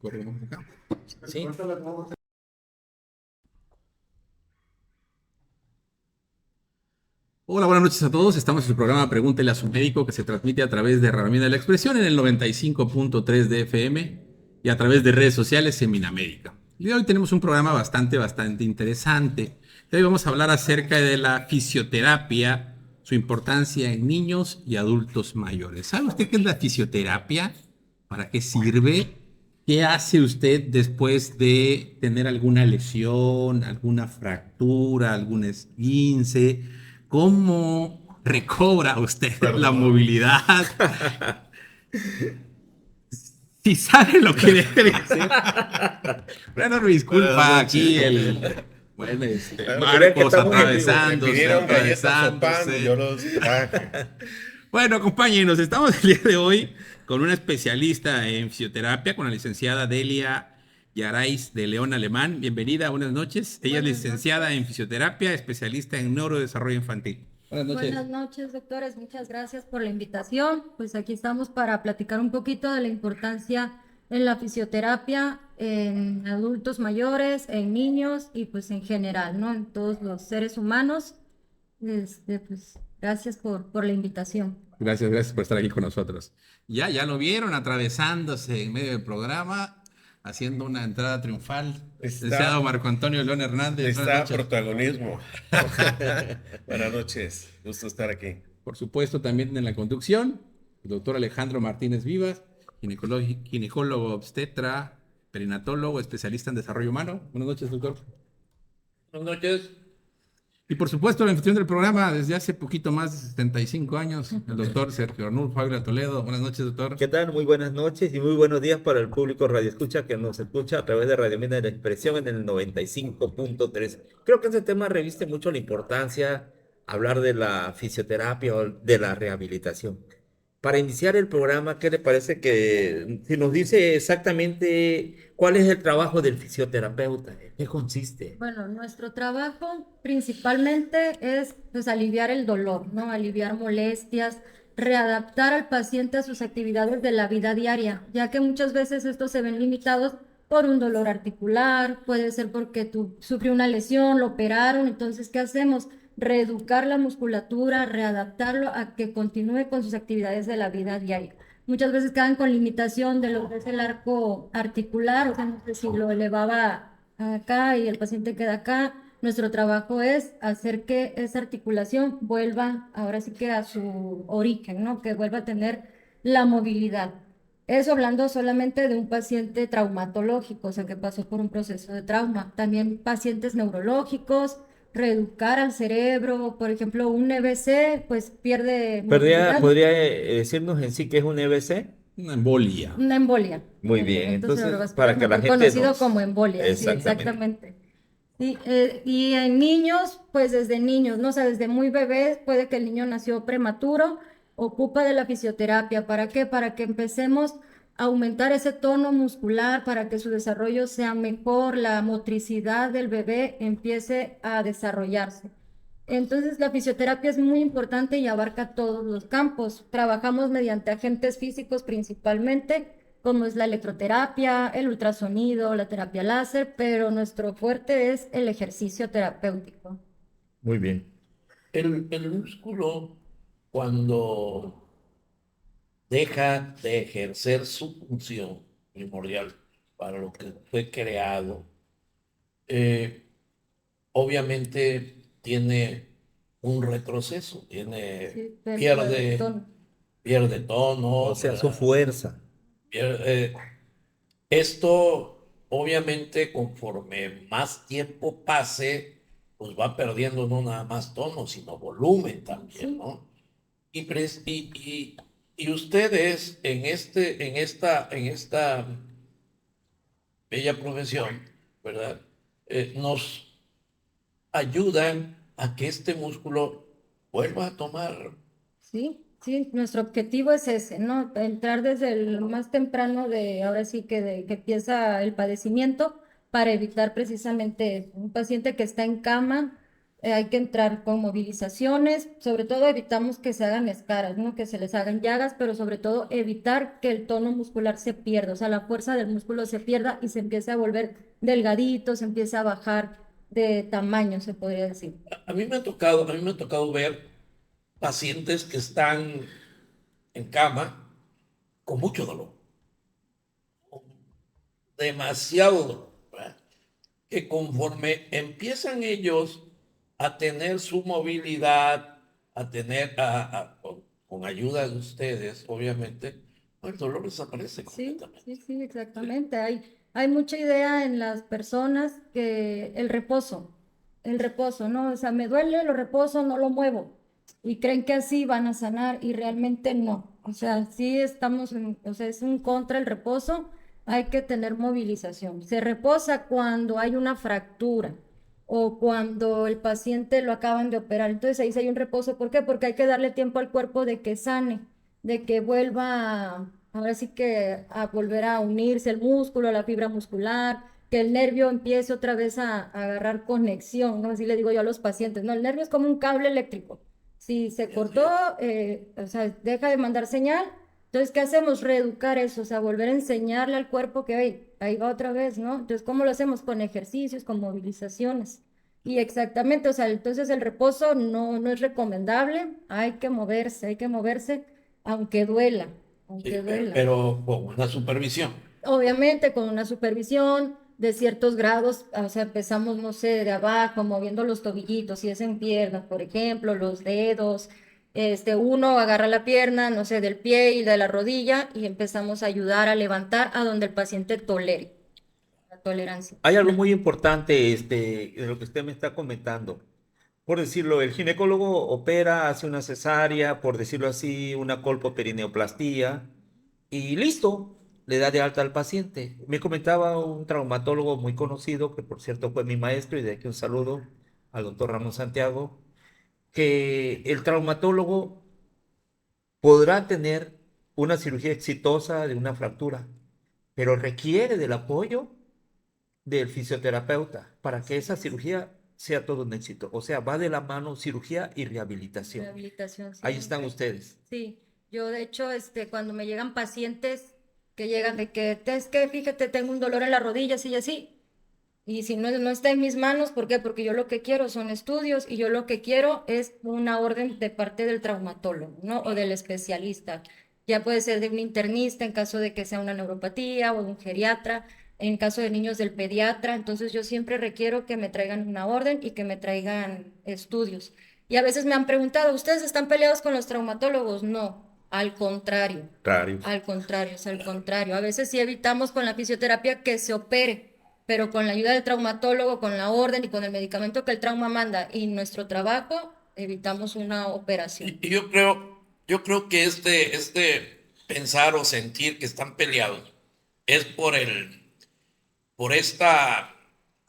Corremos acá. Sí. Hola, buenas noches a todos. Estamos en su programa Pregúntele a su médico, que se transmite a través de Radio Mina de la Expresión en el 95.3 de FM y a través de redes sociales en Minamérica. El día de hoy tenemos un programa bastante interesante. Hoy vamos a hablar acerca de la fisioterapia, su importancia en niños y adultos mayores. ¿Sabe usted qué es la fisioterapia? ¿Para qué sirve? ¿Qué hace usted después de tener alguna lesión, alguna fractura, algún esguince? ¿Cómo recobra usted la movilidad? Si sabe lo que debe hacer. Bueno, me Buenas disculpa aquí noches. bueno, Para que vean que Marcos estamos en vivo. Me atravesándose, pidieron galletas o pan y yo atravesándose. los traje. Bueno, acompáñenos. Estamos el día de hoy con una especialista en fisioterapia, con la licenciada Delia Yarais de León Alemán. Bienvenida, buenas noches. Ella es Buenas licenciada noches. en fisioterapia, especialista en neurodesarrollo infantil. Buenas noches. Buenas noches, doctores. Muchas gracias por la invitación. Pues aquí estamos para platicar un poquito de la importancia en la fisioterapia en adultos mayores, en niños y pues en general, ¿no? En todos los seres humanos. Pues gracias por la invitación. Gracias por estar aquí con nosotros. Ya lo vieron atravesándose en medio del programa, haciendo una entrada triunfal. Licenciado Marco Antonio León Hernández. Buenas Está noches. protagonismo. Buenas noches. Gusto estar aquí. Por supuesto, también en la conducción, el doctor Alejandro Martínez Vivas, ginecólogo obstetra, perinatólogo, especialista en desarrollo humano. Buenas noches, doctor. Buenas noches. Y por supuesto, la anfitrión del programa desde hace poquito más de 75 años, el doctor Sergio Arnulfo Ávila Toledo. Buenas noches, doctor. ¿Qué tal? Muy buenas noches y muy buenos días para el público Radio Escucha que nos escucha a través de Radio Mina de la Expresión en el 95.3. Creo que ese tema reviste mucho la importancia hablar de la fisioterapia o de la rehabilitación. Para iniciar el programa, ¿qué le parece que si nos dice exactamente cuál es el trabajo del fisioterapeuta? ¿En qué consiste? Bueno, nuestro trabajo principalmente es pues aliviar el dolor, ¿no? Aliviar molestias, readaptar al paciente a sus actividades de la vida diaria, ya que muchas veces estos se ven limitados por un dolor articular, puede ser porque tú sufrió una lesión, lo operaron, entonces, ¿qué hacemos? Reeducar la musculatura, readaptarlo a que continúe con sus actividades de la vida diaria. Muchas veces quedan con limitación de lo que es el arco articular, o sea, no sé si lo elevaba acá y el paciente queda acá. Nuestro trabajo es hacer que esa articulación vuelva ahora sí que a su origen, ¿no? Que vuelva a tener la movilidad. Eso hablando solamente de un paciente traumatológico, o sea, que pasó por un proceso de trauma. También pacientes neurológicos, reeducar al cerebro, por ejemplo, un EBC, pues pierde movilidad, ¿Podría decirnos en sí qué es un EBC? Una embolia. una embolia. Muy bien, Evento entonces cerebrovascular, para que la mejor gente conocido nos... como embolia, sí, Exactamente. exactamente. Sí, y en niños, pues desde niños, ¿no? O sea, desde muy bebés, puede que el niño nació prematuro, ocupa de la fisioterapia. ¿Para qué? Para que empecemos a aumentar ese tono muscular, para que su desarrollo sea mejor, la motricidad del bebé empiece a desarrollarse. Entonces, la fisioterapia es muy importante y abarca todos los campos. Trabajamos mediante agentes físicos principalmente, como es la electroterapia, el ultrasonido, la terapia láser, pero nuestro fuerte es el ejercicio terapéutico. Muy bien. El músculo, cuando deja de ejercer su función primordial para lo que fue creado, eh, obviamente tiene un retroceso, Sí, pierde, tono. pierde tono, O sea, su ¿verdad? fuerza. Esto, obviamente, conforme más tiempo pase, pues va perdiendo no nada más tono, sino volumen también, Sí. ¿no? Y ustedes en esta bella profesión, ¿verdad? Nos ayudan a que este músculo vuelva a tomar. Sí, sí, nuestro objetivo es ese, ¿no? Entrar desde el más temprano de, ahora sí que de que empieza el padecimiento para evitar precisamente un paciente que está en cama hay que entrar con movilizaciones, sobre todo evitamos que se hagan escaras, ¿no? Que se les hagan llagas, pero sobre todo evitar que el tono muscular se pierda, o sea, la fuerza del músculo se pierda y se empiece a volver delgadito, se empiece a bajar de tamaño, se podría decir. A mí me ha tocado ver pacientes que están en cama con mucho dolor, demasiado dolor, ¿verdad? Que conforme empiezan ellos a tener su movilidad, a tener, con ayuda de ustedes, obviamente, el dolor desaparece Sí, completamente. sí, sí, exactamente. Hay mucha idea en las personas que el reposo, ¿no? O sea, me duele, lo reposo, no lo muevo. Y creen que así van a sanar y realmente no. O sea, sí estamos o sea, es un contra el reposo, hay que tener movilización. Se reposa cuando hay una fractura o cuando el paciente lo acaban de operar. Entonces ahí sí hay un reposo. ¿Por qué? Porque hay que darle tiempo al cuerpo de que sane, de que vuelva, ahora sí que a volver a unirse el músculo, la fibra muscular, que el nervio empiece otra vez a agarrar conexión, ¿no? Así le digo yo a los pacientes, ¿no? El nervio es como un cable eléctrico. Si se cortó, o sea, deja de mandar señal. Entonces, ¿qué hacemos? Reeducar eso, o sea, volver a enseñarle al cuerpo que "Ey, ahí va otra vez, ¿no? Entonces, ¿cómo lo hacemos? Con ejercicios, con movilizaciones. Y exactamente, o sea, entonces el reposo no es recomendable, hay que moverse, aunque duela, aunque Sí, duela. pero con una supervisión. Obviamente con una supervisión de ciertos grados, o sea, empezamos, no sé, de abajo, moviendo los tobillitos, si es en pierna, por ejemplo, los dedos, uno agarra la pierna, no sé, del pie y de la rodilla y empezamos a ayudar a levantar a donde el paciente tolere, la tolerancia. Hay algo muy importante de lo que usted me está comentando. Por decirlo, el ginecólogo opera, hace una cesárea, por decirlo así, una colpoperineoplastía y listo, le da de alta al paciente. Me comentaba un traumatólogo muy conocido, que por cierto fue mi maestro, y de aquí un saludo al doctor Ramón Santiago, que el traumatólogo podrá tener una cirugía exitosa de una fractura, pero requiere del apoyo del fisioterapeuta para que esa cirugía sea todo un éxito. O sea, va de la mano cirugía y rehabilitación. Rehabilitación, Ahí sí. están ustedes. Sí, yo de hecho, cuando me llegan pacientes que llegan de que, es que fíjate, tengo un dolor en la rodilla, así y así, y si no está en mis manos, ¿por qué? Porque yo lo que quiero son estudios y yo lo que quiero es una orden de parte del traumatólogo, ¿no? O del especialista. Ya puede ser de un internista en caso de que sea una neuropatía o de un geriatra, en caso de niños del pediatra. Entonces yo siempre requiero que me traigan una orden y que me traigan estudios. Y a veces me han preguntado, ¿ustedes están peleados con los traumatólogos? No, al contrario. Claro. Al contrario, es al contrario. A veces sí evitamos con la fisioterapia que se opere, pero con la ayuda del traumatólogo, con la orden y con el medicamento que el trauma manda y nuestro trabajo, evitamos una operación. Y yo creo que este pensar o sentir que están peleados es por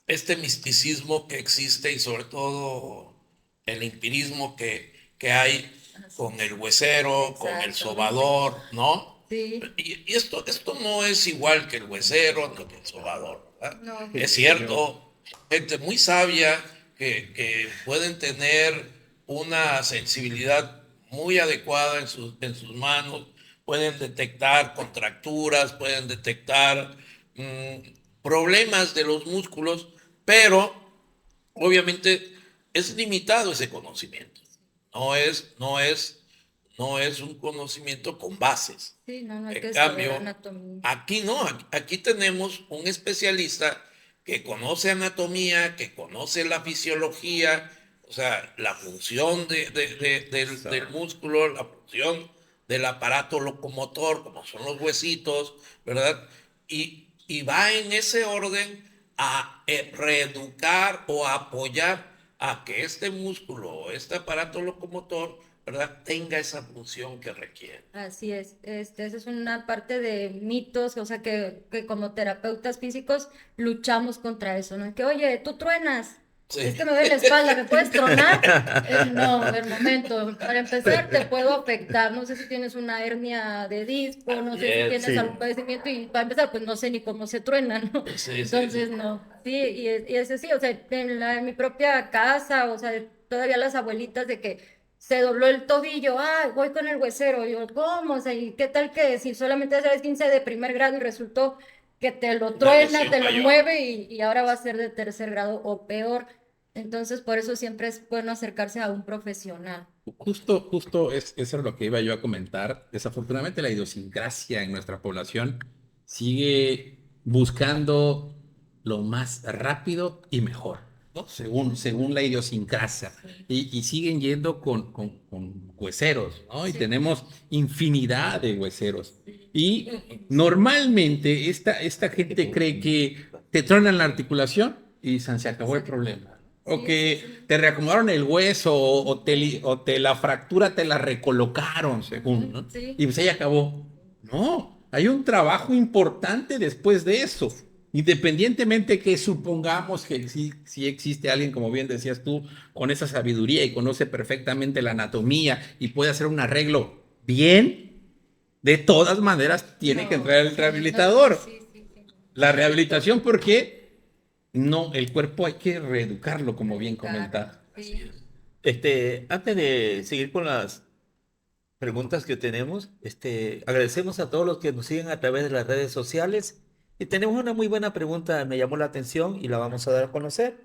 este misticismo que existe y sobre todo el empirismo que hay con el huesero, con el Exactamente. sobador, ¿no? Sí, Y esto no es igual que el huesero ni que el sobador, ¿verdad? no. Es cierto, gente muy sabia que pueden tener una sensibilidad muy adecuada en sus manos, pueden detectar contracturas, pueden detectar problemas de los músculos, pero obviamente es limitado ese conocimiento. No es un conocimiento con bases. Sí, no hay En que saber cambio, anatomía. aquí no, aquí tenemos un especialista que conoce anatomía, que conoce la fisiología, o sea, la función del músculo, la función del aparato locomotor, como son los huesitos, ¿verdad? Y va en ese orden a reeducar o a apoyar a que este músculo o este aparato locomotor, ¿verdad?, tenga esa función que requiere. Así es, esa es una parte de mitos, o sea, que como terapeutas físicos luchamos contra eso, ¿no? Que, oye, tú truenas, Sí. Es que me duele la espalda, ¿me puedes tronar? No, a ver, momento. Para empezar, te puedo afectar. No sé si tienes una hernia de disco, no sé si tienes Sí. algún padecimiento y para empezar, pues no sé ni cómo se truena, ¿no? Sí, sí, Entonces, no. Sí, y es así, o sea, en mi propia casa, o sea, todavía las abuelitas de que se dobló el tobillo, voy con el huesero. Yo, ¿cómo? O sea, ¿y qué tal que si solamente eres 15 de primer grado y resultó que te lo Una truena, lesión te lo mayor. mueve y ahora va a ser de tercer grado o peor? Entonces, por eso siempre es bueno acercarse a un profesional. Justo eso es lo que iba yo a comentar. Desafortunadamente, la idiosincrasia en nuestra población sigue buscando lo más rápido y mejor, ¿no? Según la idiosincrasia. Y siguen yendo con hueseros, ¿no? Y Sí. tenemos infinidad de hueseros. Y normalmente esta gente cree que te tronan la articulación y se acabó el problema. O Sí, que sí, sí. te reacomodaron el hueso o te la fractura te la recolocaron, según, ¿no? Sí. Y pues ahí acabó. No, hay un trabajo importante después de eso. Independientemente que supongamos que sí existe alguien, como bien decías tú, con esa sabiduría y conoce perfectamente la anatomía y puede hacer un arreglo bien, de todas maneras tiene que No, entrar el sí, no, rehabilitador. sí, sí, sí. La rehabilitación, porque no, el cuerpo hay que reeducarlo, como bien Claro, comenta. Así sí. es. Antes de seguir con las preguntas que tenemos, agradecemos a todos los que nos siguen a través de las redes sociales y tenemos una muy buena pregunta, me llamó la atención y la vamos a dar a conocer.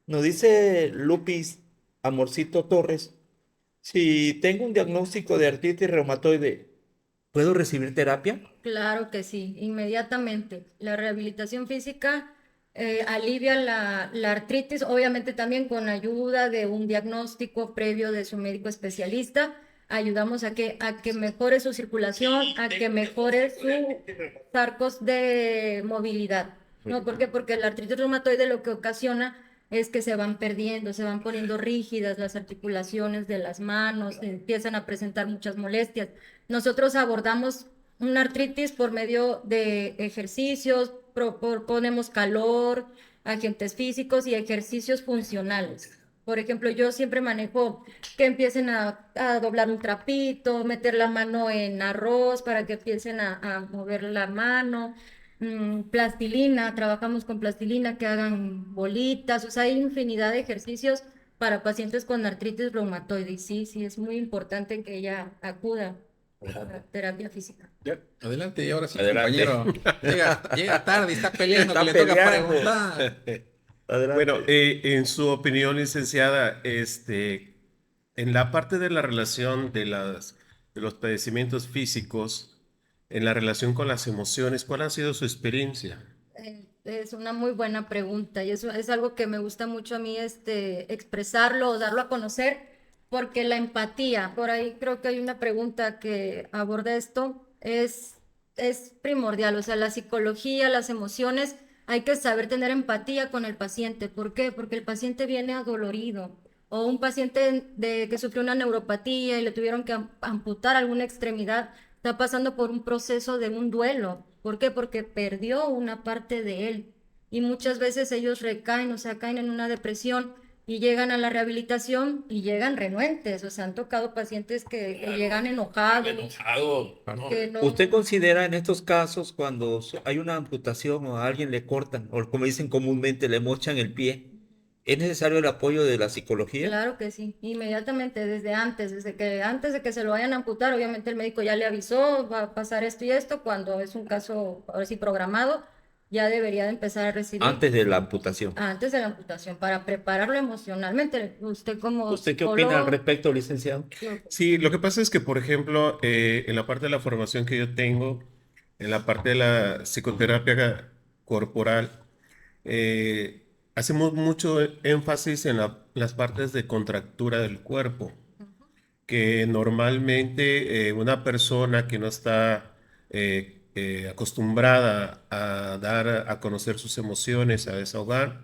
Nos dice Lupis Amorcito Torres, si tengo un diagnóstico de artritis reumatoide, ¿puedo recibir terapia? Claro que sí, inmediatamente. La rehabilitación física alivia la artritis, obviamente también con ayuda de un diagnóstico previo de su médico especialista. Ayudamos a que mejore su circulación, a que mejore sus arcos de movilidad. ¿No? ¿Por qué? Porque la artritis reumatoide lo que ocasiona es que se van perdiendo, se van poniendo rígidas las articulaciones de las manos, empiezan a presentar muchas molestias. Nosotros abordamos una artritis por medio de ejercicios, proponemos calor, agentes físicos y ejercicios funcionales. Por ejemplo, yo siempre manejo que empiecen a doblar un trapito, meter la mano en arroz para que empiecen a mover la mano. Plastilina, trabajamos con plastilina, que hagan bolitas, o sea, hay infinidad de ejercicios para pacientes con artritis reumatoide. Y sí, sí, es muy importante que ella acuda a terapia física. Adelante, y ahora sí, Adelante. compañero. Llega tarde y está peleando Está que le toca peleando. preguntar. Adelante. Bueno, en su opinión, licenciada, en la parte de la relación de los padecimientos físicos, en la relación con las emociones, ¿cuál ha sido su experiencia? Es una muy buena pregunta y eso es algo que me gusta mucho a mí expresarlo o darlo a conocer, porque la empatía, por ahí creo que hay una pregunta que aborda esto, es primordial, o sea, la psicología, las emociones, hay que saber tener empatía con el paciente. ¿Por qué? Porque el paciente viene adolorido o un paciente que sufrió una neuropatía y le tuvieron que amputar alguna extremidad, está pasando por un proceso de un duelo. ¿Por qué? Porque perdió una parte de él. Y muchas veces ellos recaen, o sea, caen en una depresión y llegan a la rehabilitación y llegan renuentes. O sea, han tocado pacientes que llegan enojados, Enojado, ¿no? que no. ¿Usted considera en estos casos cuando hay una amputación o a alguien le cortan, o como dicen comúnmente, le mochan el pie, es necesario el apoyo de la psicología? Claro que sí, inmediatamente, antes de que se lo vayan a amputar, obviamente el médico ya le avisó, va a pasar esto y esto, cuando es un caso, ahora sí, programado, ya debería de empezar a recibir Antes de la amputación. antes de la amputación, para prepararlo emocionalmente. Usted como ¿Usted qué opina al psicólogo, respecto, licenciado? Sí, lo que pasa es que, por ejemplo, en la parte de la formación que yo tengo, en la parte de la psicoterapia corporal, hacemos mucho énfasis en las partes de contractura del cuerpo, que normalmente una persona que no está acostumbrada a dar a conocer sus emociones, a desahogar,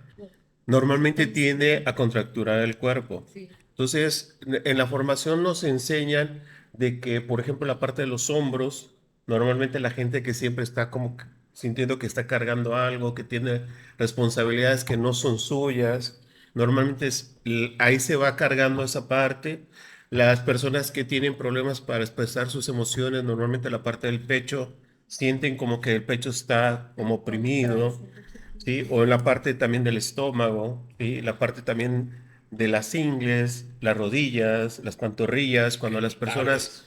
normalmente tiende a contracturar el cuerpo. sí, Entonces, en la formación nos enseñan de que, por ejemplo, la parte de los hombros, normalmente la gente que siempre está como sintiendo que está cargando algo, que tiene responsabilidades que no son suyas, normalmente ahí se va cargando esa parte. Las personas que tienen problemas para expresar sus emociones, normalmente la parte del pecho, sienten como que el pecho está como oprimido, ¿sí? O en la parte también del estómago, ¿sí? La parte también de las ingles, las rodillas, las pantorrillas, cuando las personas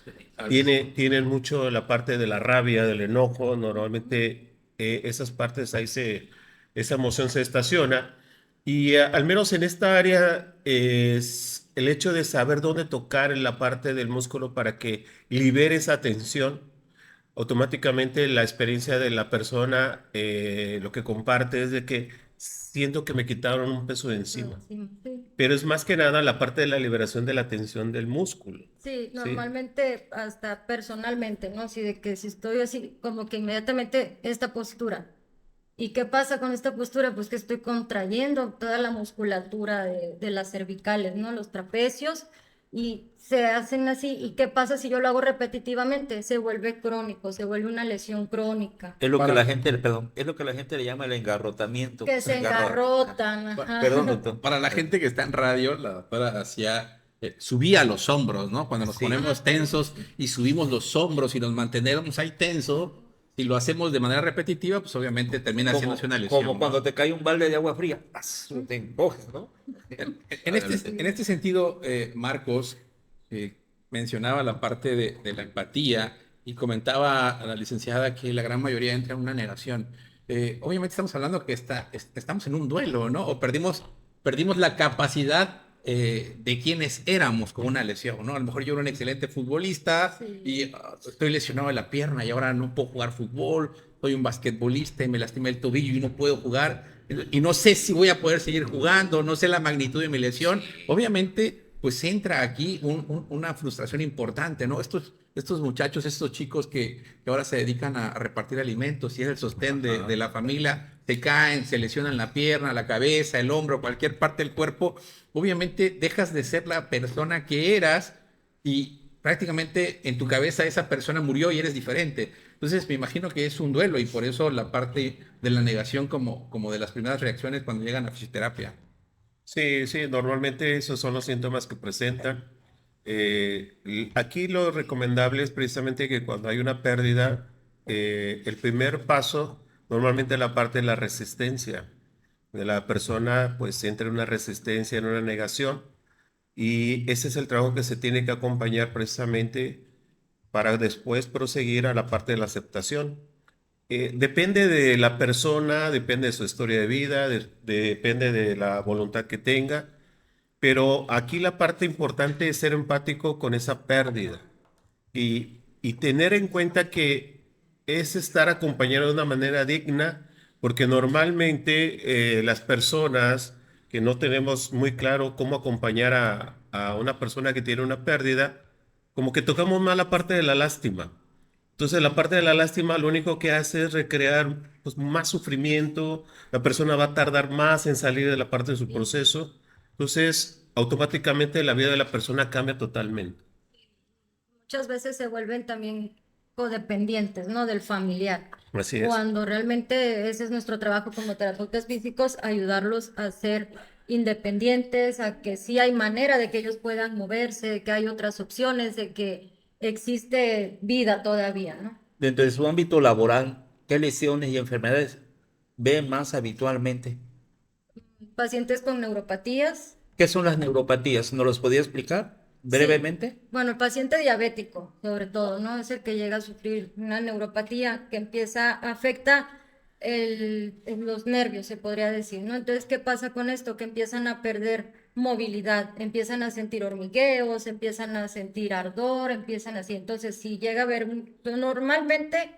tienen mucho la parte de la rabia, del enojo, normalmente esas partes esa emoción se estaciona. Y al menos en esta área es el hecho de saber dónde tocar en la parte del músculo para que libere esa tensión. Automáticamente la experiencia de la persona, lo que comparte es de que siento que me quitaron un peso de encima. Sí, sí. Pero es más que nada la parte de la liberación de la tensión del músculo. Sí, ¿Sí? normalmente hasta personalmente, ¿no? Así de que si estoy así, como que inmediatamente esta postura. ¿Y qué pasa con esta postura? Pues que estoy contrayendo toda la musculatura de las cervicales, ¿no? Los trapecios y se hacen así. ¿Y qué pasa si yo lo hago repetitivamente? Se vuelve crónico, se vuelve una lesión crónica. Es lo que Para, la gente, perdón, es lo que la gente le llama el engarrotamiento. Que se engarrotan, ajá. Perdón, doctor. para la gente que está en radio, la doctora hacía, subía los hombros, ¿no? Cuando nos Sí. ponemos tensos y subimos los hombros y nos mantenemos ahí tensos, si lo hacemos de manera repetitiva, pues obviamente termina Como, haciéndose una lesión, como ¿no? cuando te cae un balde de agua fría, te encoges, ¿no? En este sentido, Marcos mencionaba la parte de la empatía y comentaba a la licenciada que la gran mayoría entra en una negación. Obviamente estamos hablando que estamos en un duelo, ¿no? O perdimos la capacidad de quienes éramos con una lesión, ¿no? A lo mejor yo era un excelente futbolista Sí. y estoy lesionado de la pierna y ahora no puedo jugar fútbol. Soy un basquetbolista y me lastimé el tobillo y no puedo jugar. Y no sé si voy a poder seguir jugando, no sé la magnitud de mi lesión. Obviamente, pues entra aquí una frustración importante, ¿no? Estos muchachos, estos chicos que ahora se dedican a repartir alimentos y es el sostén de la familia, se caen, se lesionan la pierna, la cabeza, el hombro, cualquier parte del cuerpo. Obviamente dejas de ser la persona que eras y prácticamente en tu cabeza esa persona murió y eres diferente. Entonces me imagino que es un duelo y por eso la parte de la negación como de las primeras reacciones cuando llegan a fisioterapia. Sí, sí, normalmente esos son los síntomas que presentan. Aquí lo recomendable es precisamente que cuando hay una pérdida, el primer paso, normalmente la parte de la resistencia de la persona, pues entra en una resistencia, en una negación, y ese es el trabajo que se tiene que acompañar precisamente para después proseguir a la parte de la aceptación. Depende de la persona, depende de su historia de vida, depende de la voluntad que tenga, pero aquí la parte importante es ser empático con esa pérdida y tener en cuenta que es estar acompañado de una manera digna, porque normalmente las personas que no tenemos muy claro cómo acompañar a una persona que tiene una pérdida, como que tocamos más la parte de la lástima. Entonces, la parte de la lástima lo único que hace es recrear pues, más sufrimiento, la persona va a tardar más en salir de la parte de su proceso, entonces automáticamente la vida de la persona cambia totalmente. Muchas veces se vuelven también codependientes, ¿no? Del familiar. Así es. Cuando realmente ese es nuestro trabajo como terapeutas físicos, ayudarlos a ser independientes, a que sí hay manera de que ellos puedan moverse, de que hay otras opciones, de que existe vida todavía, ¿no? Dentro de su ámbito laboral, ¿qué lesiones y enfermedades ve más habitualmente? Pacientes con neuropatías. ¿Qué son las neuropatías? ¿Nos los podía explicar Sí. brevemente? Bueno, el paciente diabético, sobre todo, ¿no? Es el que llega a sufrir una neuropatía que afecta los nervios, se podría decir, ¿no? Entonces, ¿qué pasa con esto? Que empiezan a perder movilidad, empiezan a sentir hormigueos, empiezan a sentir ardor, empiezan así. Entonces, si llega a haber, normalmente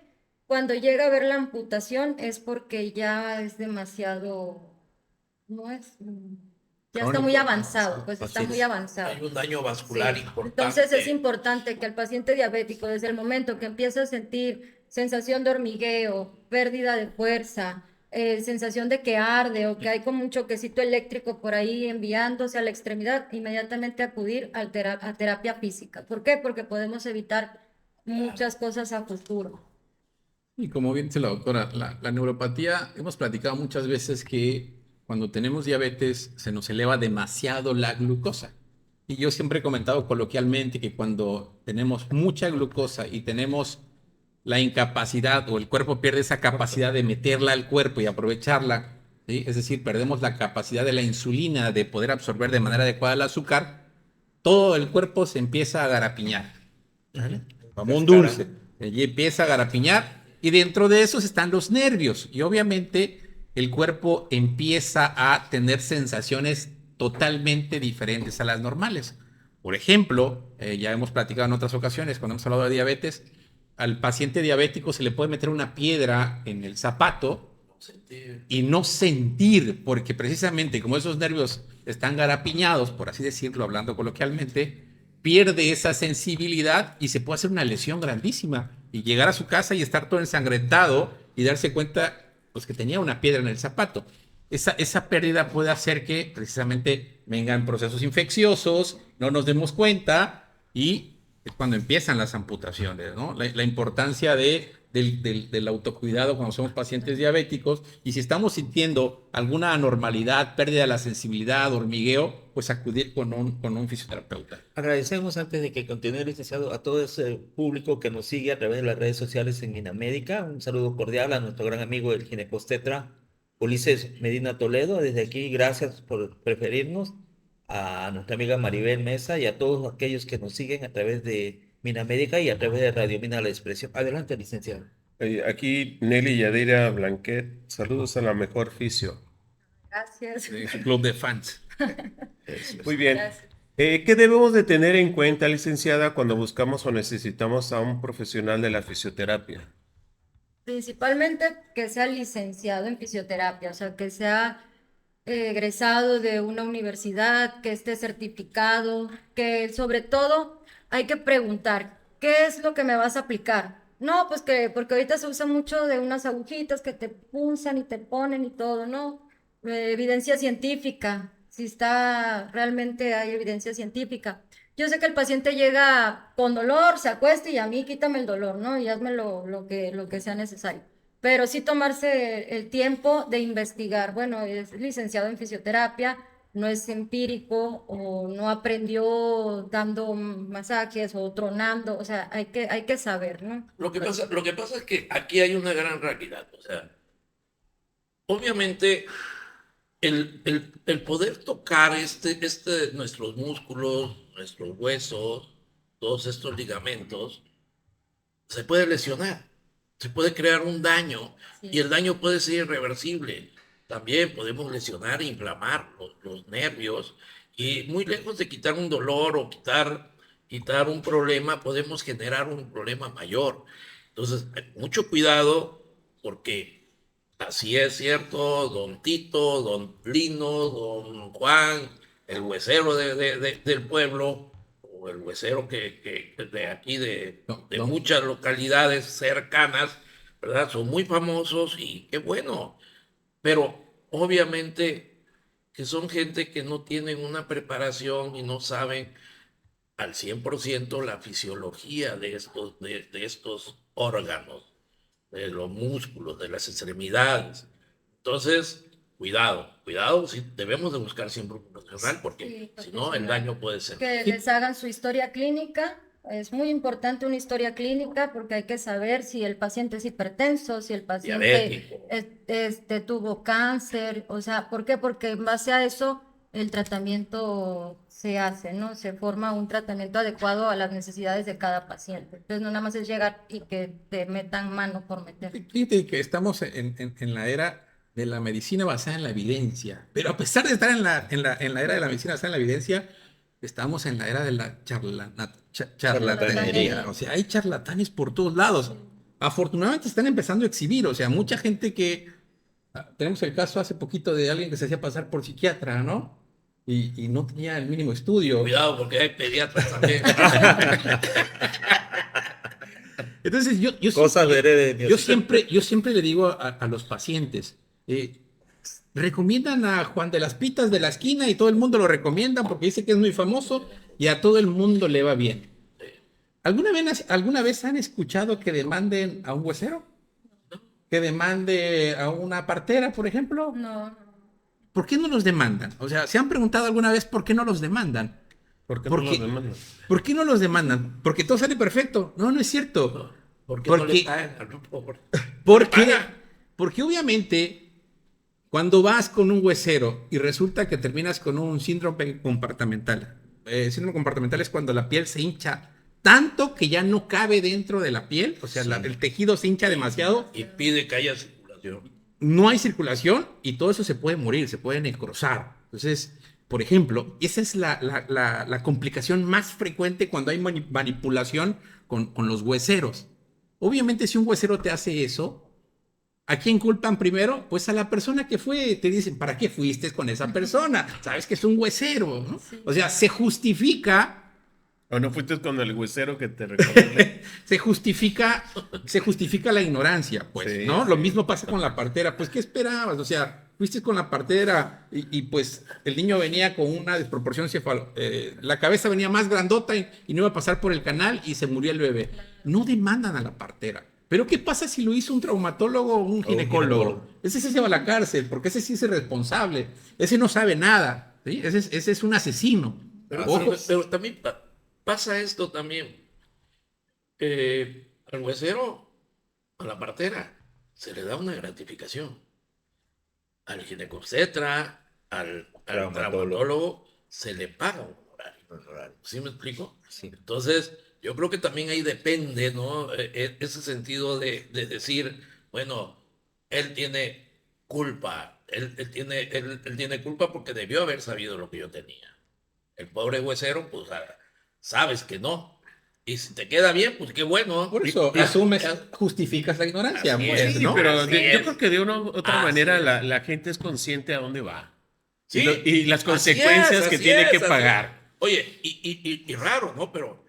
cuando llega a haber la amputación es porque ya es demasiado, no es, ya está muy Crónico. avanzado, pues está Así muy es. avanzado. Hay un daño vascular Sí. importante. Entonces es importante que el paciente diabético, desde el momento que empieza a sentir sensación de hormigueo, pérdida de fuerza, sensación de que arde o que hay como un choquecito eléctrico por ahí enviándose a la extremidad, inmediatamente acudir a terapia física. ¿Por qué? Porque podemos evitar muchas cosas a futuro. Y como bien dice la doctora, la neuropatía, hemos platicado muchas veces que cuando tenemos diabetes se nos eleva demasiado la glucosa. Y yo siempre he comentado coloquialmente que cuando tenemos mucha glucosa y tenemos la incapacidad o el cuerpo pierde esa capacidad de meterla al cuerpo y aprovecharla, ¿sí? Es decir, perdemos la capacidad de la insulina de poder absorber de manera adecuada el azúcar, todo el cuerpo se empieza a garapiñar, ¿vale? Como un dulce. Y empieza a garapiñar y dentro de esos están los nervios y obviamente el cuerpo empieza a tener sensaciones totalmente diferentes a las normales. Por ejemplo, ya hemos platicado en otras ocasiones cuando hemos hablado de diabetes, al paciente diabético se le puede meter una piedra en el zapato y no sentir, porque precisamente como esos nervios están garapiñados, por así decirlo, hablando coloquialmente, pierde esa sensibilidad y se puede hacer una lesión grandísima y llegar a su casa y estar todo ensangrentado y darse cuenta pues, que tenía una piedra en el zapato. Esa pérdida puede hacer que precisamente vengan procesos infecciosos, no nos demos cuenta y es cuando empiezan las amputaciones, ¿no? La importancia del autocuidado cuando somos pacientes diabéticos y si estamos sintiendo alguna anormalidad, pérdida de la sensibilidad, hormigueo, pues acudir con un fisioterapeuta. Agradecemos antes de que continúe, licenciado, a todo ese público que nos sigue a través de las redes sociales en Minamédica. Un saludo cordial a nuestro gran amigo el ginecostetra Ulises Medina Toledo. Desde aquí, gracias por preferirnos. A nuestra amiga Maribel Mesa y a todos aquellos que nos siguen a través de Minamédica y a través de Radio Mina La Expresión. Adelante, licenciado. Aquí Nelly Yadira Blanquet, saludos a la mejor fisio. Gracias. Es un club de fans. Muy bien. Gracias. ¿Qué debemos de tener en cuenta, licenciada, cuando buscamos o necesitamos a un profesional de la fisioterapia? Principalmente que sea licenciado en fisioterapia, o sea, que sea egresado de una universidad, que esté certificado, que sobre todo hay que preguntar, ¿qué es lo que me vas a aplicar? No, pues que, porque ahorita se usa mucho de unas agujitas que te punzan y te ponen y todo, ¿no? Evidencia científica, si está, realmente hay evidencia científica. Yo sé que el paciente llega con dolor, se acuesta y a mí quítame el dolor, ¿no? Y hazme lo que sea necesario. Pero sí tomarse el tiempo de investigar. Bueno, es licenciado en fisioterapia, no es empírico o no aprendió dando masajes o tronando, o sea, hay que saber, ¿no? Lo que pasa es que aquí hay una gran realidad. O sea, obviamente el poder tocar nuestros músculos, nuestros huesos, todos estos ligamentos, se puede lesionar, se puede crear un daño Sí. y el daño puede ser irreversible. También podemos lesionar e inflamar los nervios y muy lejos de quitar un dolor o quitar un problema, podemos generar un problema mayor. Entonces, mucho cuidado porque así es cierto, don Tito, don Lino, don Juan, el huesero del pueblo, o el huesero que de aquí, de No. muchas localidades cercanas, ¿verdad? Son muy famosos y qué bueno, pero obviamente que son gente que no tienen una preparación y no saben al 100% la fisiología de estos órganos, de los músculos, de las extremidades. Entonces, cuidado, sí, debemos de buscar siempre un profesional porque Sí, si no el daño puede ser. Que les hagan su historia clínica. Es muy importante una historia clínica porque hay que saber si el paciente es hipertenso, si el paciente Diabético. tuvo cáncer, o sea, ¿por qué? Porque en base a eso el tratamiento se hace, ¿no? Se forma un tratamiento adecuado a las necesidades de cada paciente. Entonces no nada más es llegar y que te metan mano por meter. Fíjate que estamos en la era de la medicina basada en la evidencia, pero a pesar de estar en la era de la medicina basada en la evidencia, estamos en la era de la charlatanería. O sea, hay charlatanes por todos lados. Afortunadamente están empezando a exhibir, o sea, mucha gente tenemos el caso hace poquito de alguien que se hacía pasar por psiquiatra, ¿no? Y no tenía el mínimo estudio. Cuidado porque hay pediatras también. Entonces Cosas veredas. yo siempre le digo a los pacientes, recomiendan a Juan de las Pitas de la esquina y todo el mundo lo recomienda porque dice que es muy famoso y a todo el mundo le va bien. ¿Alguna vez han escuchado que demanden a un huesero? ¿Que demande a una partera, por ejemplo? No, ¿por qué no los demandan? O sea, ¿se han preguntado alguna vez por qué no los demandan? ¿Por qué no Porque- los demandan? ¿Por qué no los demandan? Porque todo sale perfecto. No, no es cierto. ¿Por qué no le Porque, pagan al pobre? porque, Pagan. porque obviamente cuando vas con un huesero y resulta que terminas con un síndrome compartimental. Síndrome compartimental es cuando la piel se hincha tanto que ya no cabe dentro de la piel, o sea, el tejido se hincha demasiado, Y pide que haya circulación. no hay circulación y todo eso se puede morir, se puede necrosar. Entonces, por ejemplo, esa es la complicación más frecuente cuando hay manipulación con los hueseros. Obviamente, si un huesero te hace eso, ¿a quién culpan primero? Pues a la persona que fue. Te dicen, ¿para qué fuiste con esa persona? Sabes que es un huesero, ¿no? O sea, ¿O no fuiste con el huesero que te recomendé? se justifica la ignorancia, pues, Sí, ¿no? sí. Lo mismo pasa con la partera. Pues, ¿qué esperabas? O sea, fuiste con la partera y, pues el niño venía con una desproporción la cabeza venía más grandota y no iba a pasar por el canal y se murió el bebé. No demandan a la partera. Pero ¿qué pasa si lo hizo un traumatólogo o un ginecólogo? Ese sí se va a la cárcel, porque ese sí es irresponsable. Ese no sabe nada, ¿sí? Ese es un asesino. Pero, Ojo. pero también pasa esto también. Al huesero, a la partera, se le da una gratificación. Al ginecobstetra, al traumatólogo, se le paga un honorario. ¿Sí me explico? Sí. Entonces, yo creo que también ahí depende, ¿no? Ese sentido de decir, bueno, él tiene culpa, él tiene culpa porque debió haber sabido lo que yo tenía. El pobre huesero, pues sabes que no. Y si te queda bien, pues qué bueno. Por eso asumes, justificas la ignorancia, Así pues, es, ¿no? Pero Así yo es. creo que de una u otra Así manera es. la gente es consciente a dónde va. Sí, Y las así consecuencias es, que así tiene es, que así es. pagar. Oye, y raro, ¿no? Pero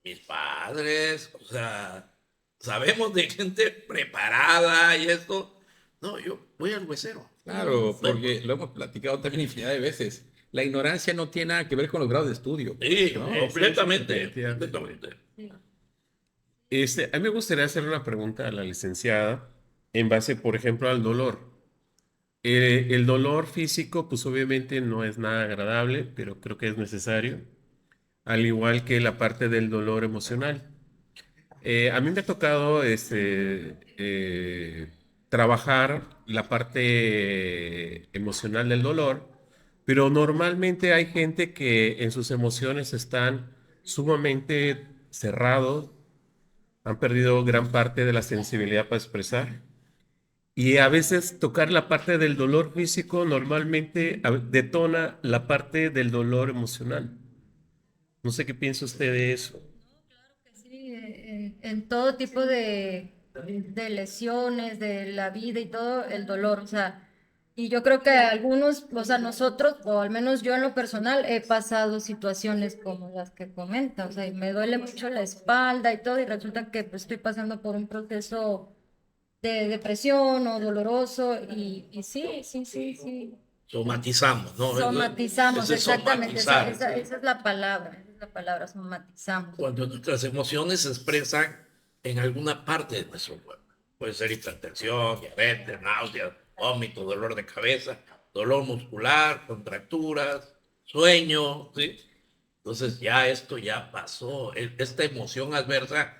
mis padres, o sea, sabemos de gente preparada y esto. No, yo voy al huesero. Claro, porque lo hemos platicado también infinidad de veces. La ignorancia no tiene nada que ver con los grados de estudio. Sí, ¿no? completamente, sí, sí, completamente. A mí me gustaría hacer una pregunta a la licenciada en base, por ejemplo, al dolor. El dolor físico, pues obviamente no es nada agradable, pero creo que es necesario, al igual que la parte del dolor emocional. A mí me ha tocado trabajar la parte emocional del dolor, pero normalmente hay gente que en sus emociones están sumamente cerrados, han perdido gran parte de la sensibilidad para expresar. Y a veces tocar la parte del dolor físico normalmente detona la parte del dolor emocional. No sé qué piensa usted de eso. Sí, en todo tipo de lesiones de la vida y todo, el dolor, o sea, y yo creo que algunos, o sea, nosotros, o al menos yo en lo personal, he pasado situaciones como las que comenta, o sea, y me duele mucho la espalda y todo, y resulta que pues, estoy pasando por un proceso de depresión o doloroso, y sí, sí, sí, sí. Somatizamos, ¿no? Somatizamos, Ese es exactamente, somatizar. esa es la palabra, somatizamos. Cuando nuestras emociones se expresan en alguna parte de nuestro cuerpo. Puede ser hipertensión, diabetes, náuseas, vómito, dolor de cabeza, dolor muscular, contracturas, sueño, ¿sí? Entonces ya esto ya pasó, esta emoción adversa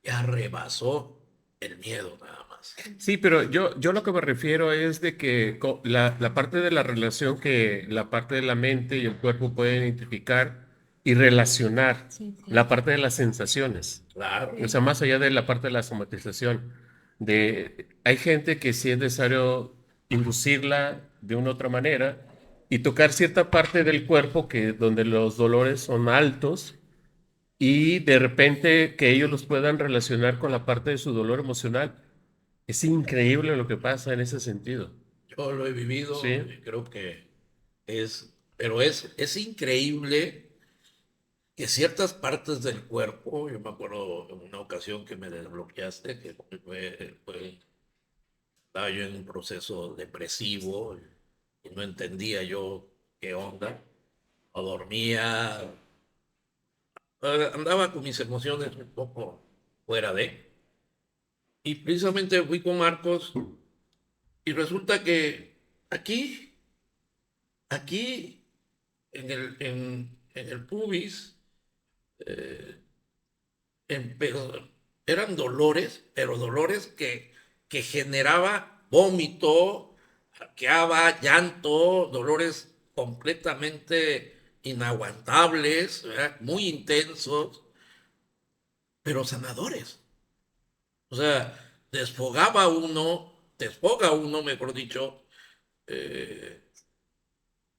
ya rebasó el miedo nada más. Sí, pero yo lo que me refiero es de que la parte de la relación que la parte de la mente y el cuerpo pueden identificar y relacionar Sí, sí. la parte de las sensaciones. Claro. O sea, más allá de la parte de la somatización, hay gente que sí es necesario inducirla de una u otra manera y tocar cierta parte del cuerpo donde los dolores son altos y de repente que ellos los puedan relacionar con la parte de su dolor emocional. Es increíble lo que pasa en ese sentido. Yo lo he vivido Sí. y creo que pero es increíble que ciertas partes del cuerpo, yo me acuerdo en una ocasión que me desbloqueaste, que estaba yo en un proceso depresivo y no entendía yo qué onda, o dormía, andaba con mis emociones un poco fuera de, y precisamente fui con Marcos y resulta que aquí aquí en el pubis pero eran dolores, pero dolores que generaba vómito, arqueaba, llanto, dolores completamente inaguantables, ¿verdad? Muy intensos, pero sanadores. O sea, desfoga uno, mejor dicho, eh,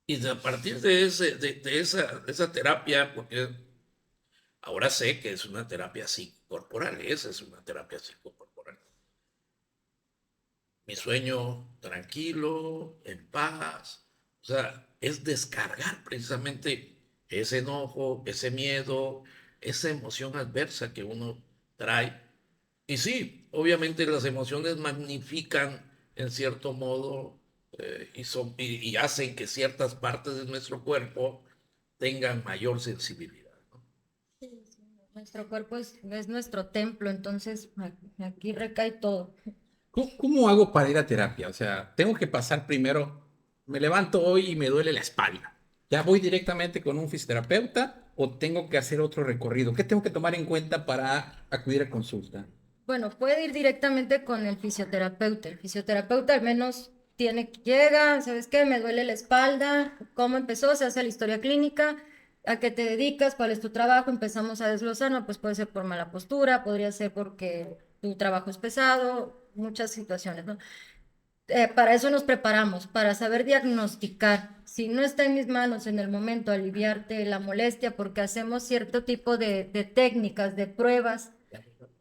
y a partir de esa terapia, porque ahora sé que es una terapia psicocorporal, esa es una terapia psicocorporal. Mi sueño tranquilo, en paz, o sea, es descargar precisamente ese enojo, ese miedo, esa emoción adversa que uno trae. Y sí, obviamente las emociones magnifican en cierto modo y hacen que ciertas partes de nuestro cuerpo tengan mayor sensibilidad, ¿no? Sí, sí, nuestro cuerpo es nuestro templo, entonces aquí recae todo. ¿Cómo hago para ir a terapia? O sea, tengo que pasar primero, me levanto hoy y me duele la espalda. ¿Ya voy directamente con un fisioterapeuta o tengo que hacer otro recorrido? ¿Qué tengo que tomar en cuenta para acudir a consulta? Bueno, puede ir directamente con el fisioterapeuta. El fisioterapeuta al menos llega, ¿sabes qué? Me duele la espalda, ¿cómo empezó? Se hace la historia clínica, ¿a qué te dedicas? ¿Cuál es tu trabajo? Empezamos a desglosar, no, pues puede ser por mala postura, podría ser porque tu trabajo es pesado, muchas situaciones, ¿no? Para eso nos preparamos, para saber diagnosticar. Si no está en mis manos en el momento aliviarte la molestia, porque hacemos cierto tipo de técnicas, de pruebas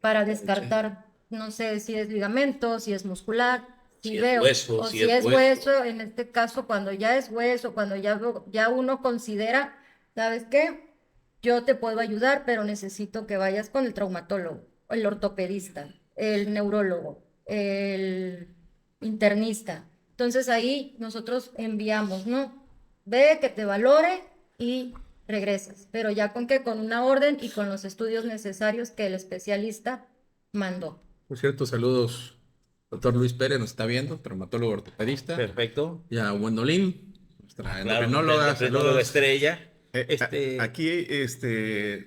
para descartar, no sé si es ligamento, si es muscular, Si si es veo, hueso, o si si es es hueso. hueso, en este caso, cuando ya es hueso, cuando ya uno considera, ¿sabes qué? Yo te puedo ayudar, pero necesito que vayas con el traumatólogo, el ortopedista, el neurólogo, el internista. Entonces ahí nosotros enviamos, ¿no? Ve que te valore y regresas, pero ya con que con una orden y con los estudios necesarios que el especialista mandó. Por cierto, saludos, doctor Luis Pérez nos está viendo, traumatólogo ortopedista. Perfecto. Y a Wendolin, nuestra Claro, nuestra endocrinóloga, endocrinóloga saludos. estrella. Este, Aquí,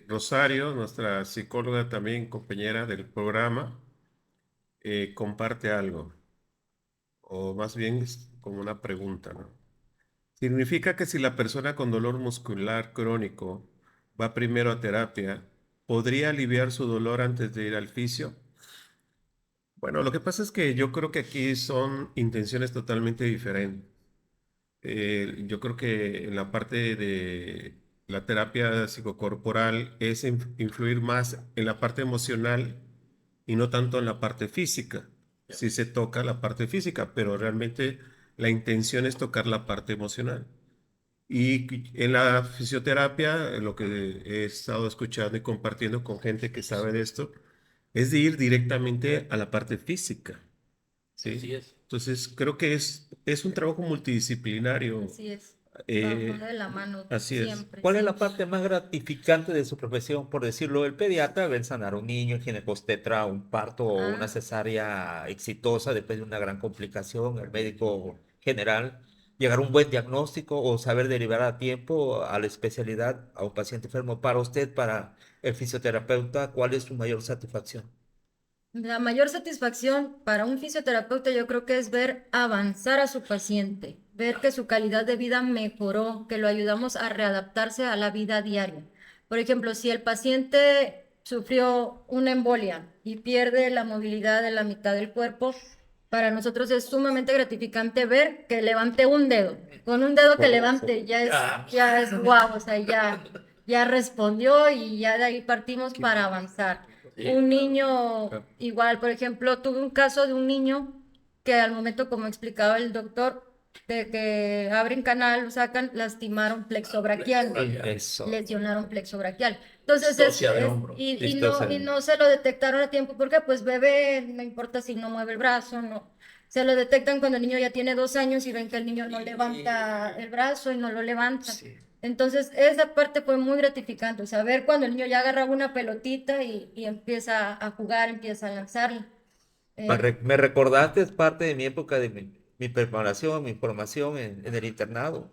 Rosario, nuestra psicóloga también, compañera del programa, comparte algo, o más bien es como una pregunta, ¿no? Significa que si la persona con dolor muscular crónico va primero a terapia, ¿podría aliviar su dolor antes de ir al fisio? Bueno, lo que pasa es que yo creo que aquí son intenciones totalmente diferentes. Yo creo que en la parte de la terapia psicocorporal es influir más en la parte emocional y no tanto en la parte física. Sí se toca la parte física, pero realmente la intención es tocar la parte emocional. Y en la fisioterapia, lo que he estado escuchando y compartiendo con gente que sabe de esto, es de ir directamente a la parte física. Así ¿Sí? es. Entonces, creo que es un trabajo multidisciplinario. Así es, vamos Eh, de la mano así es. siempre, ¿cuál es la siempre. parte más gratificante de su profesión? Por decirlo, el pediatra ve sanar a un niño, el ginecostetra un parto o una Ah, cesárea exitosa después de una gran complicación, el médico general, llegar a un buen diagnóstico o saber derivar a tiempo a la especialidad a un paciente enfermo. Para usted, para el fisioterapeuta, ¿cuál es su mayor satisfacción? la mayor satisfacción para un fisioterapeuta yo creo que es ver avanzar a su paciente, ver que su calidad de vida mejoró, que lo ayudamos a readaptarse a la vida diaria. Por ejemplo, si el paciente sufrió una embolia y pierde la movilidad de la mitad del cuerpo, para nosotros es sumamente gratificante ver que levante un dedo. Con un dedo que levante Ya. ya es guau, o sea, ya respondió y ya de ahí partimos para avanzar. Sí, Un claro. niño igual, por ejemplo, tuve un caso de un niño que al momento, como explicaba el doctor, de que abren canal, lo sacan, lastimaron plexo braquial, Eso. lesionaron plexo braquial. Entonces Distocia de hombro. Listo, y no se lo detectaron a tiempo, porque pues bebé, no importa si no mueve el brazo, no. Se lo detectan cuando el niño ya tiene 2 años y ven que el niño no levanta el brazo y no lo levanta. Entonces, esa parte fue muy gratificante, o sea, ver cuando el niño ya agarraba una pelotita y empieza a jugar, empieza a lanzarla. Eh, Me recordaste, es parte de mi época de mi preparación, mi formación en el internado.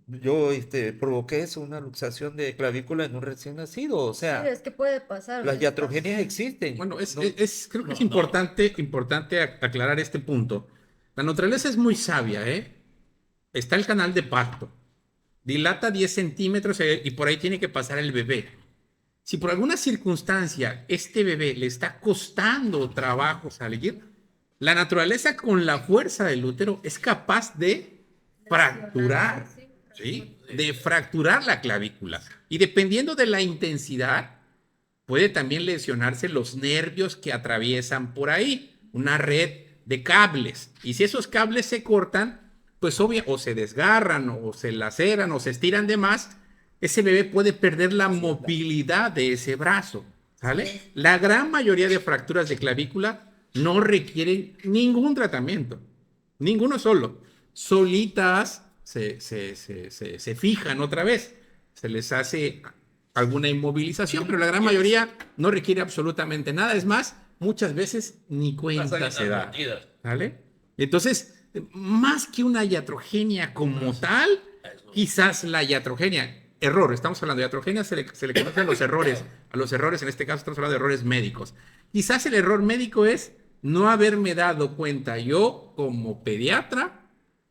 yo provoqué eso, una luxación de clavícula en un recién nacido. O Sí, sea, es que puede pasar. las iatrogenias existen. Bueno, No, creo que es no. importante aclarar este punto. La naturaleza es muy sabia, ¿eh? Está el canal de parto. Dilata 10 centímetros y por ahí tiene que pasar el bebé. Si por alguna circunstancia este bebé le está costando trabajo salir, la naturaleza con la fuerza del útero es capaz de fracturar, ¿sí? De fracturar la clavícula. Y dependiendo de la intensidad, puede también lesionarse los nervios que atraviesan por ahí, una red de cables. Y si esos cables se cortan, pues obvio, o se desgarran, o se laceran, o se estiran de más, ese bebé puede perder la movilidad de ese brazo, ¿sale? La gran mayoría de fracturas de clavícula no requieren ningún tratamiento, ninguno solo. Solitas se fijan otra vez, se les hace alguna inmovilización, pero la gran mayoría no requiere absolutamente nada. Es más, muchas veces ni cuenta se da. ¿Vale? Entonces, más que una iatrogenia como tal, quizás la iatrogenia, error, estamos hablando de iatrogenia, se le conocen los errores, a los errores, en este caso estamos hablando de errores médicos. Quizás el error médico es no haberme dado cuenta yo como pediatra,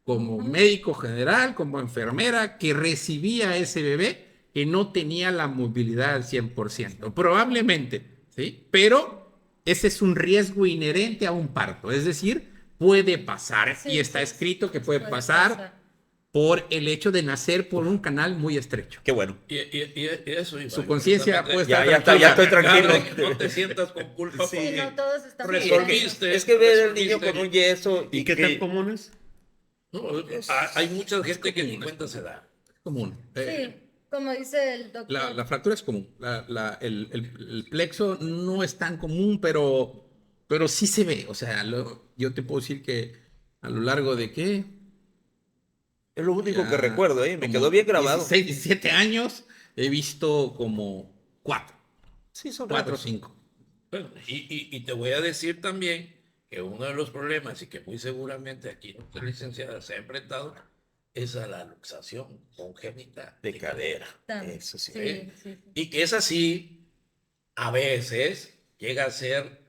como médico general, como enfermera, que recibía a ese bebé que no tenía la movilidad al 100%, probablemente, ¿sí? Pero ese es un riesgo inherente a un parto, es decir, puede pasar, Sí, y está sí, escrito que puede puede pasar por el hecho de nacer por un canal muy estrecho. qué bueno. Y eso, Su conciencia puede Ya, estar ya estoy tranquila. tranquilo. No te sientas con culpa Sí, porque no, todos estamos resolviste. Es que ver al niño con un yeso ¿Y qué tan común es? No, hay mucha gente que ni cuenta se da. Es común. Sí, como dice el doctor. La fractura es común. El plexo no es tan común, pero sí se ve. O sea, yo te puedo decir que a lo largo de qué, Es lo único que ya recuerdo, me como quedó bien grabado. 16, 17 años, he visto como Sí, son 4 o raros. 5. Bueno, y te voy a decir también que uno de los problemas, y que muy seguramente aquí nuestra licenciada se ha enfrentado, es a la luxación congénita De cadera. También. Eso sí. Sí, sí, sí. Y que es así, a veces llega a ser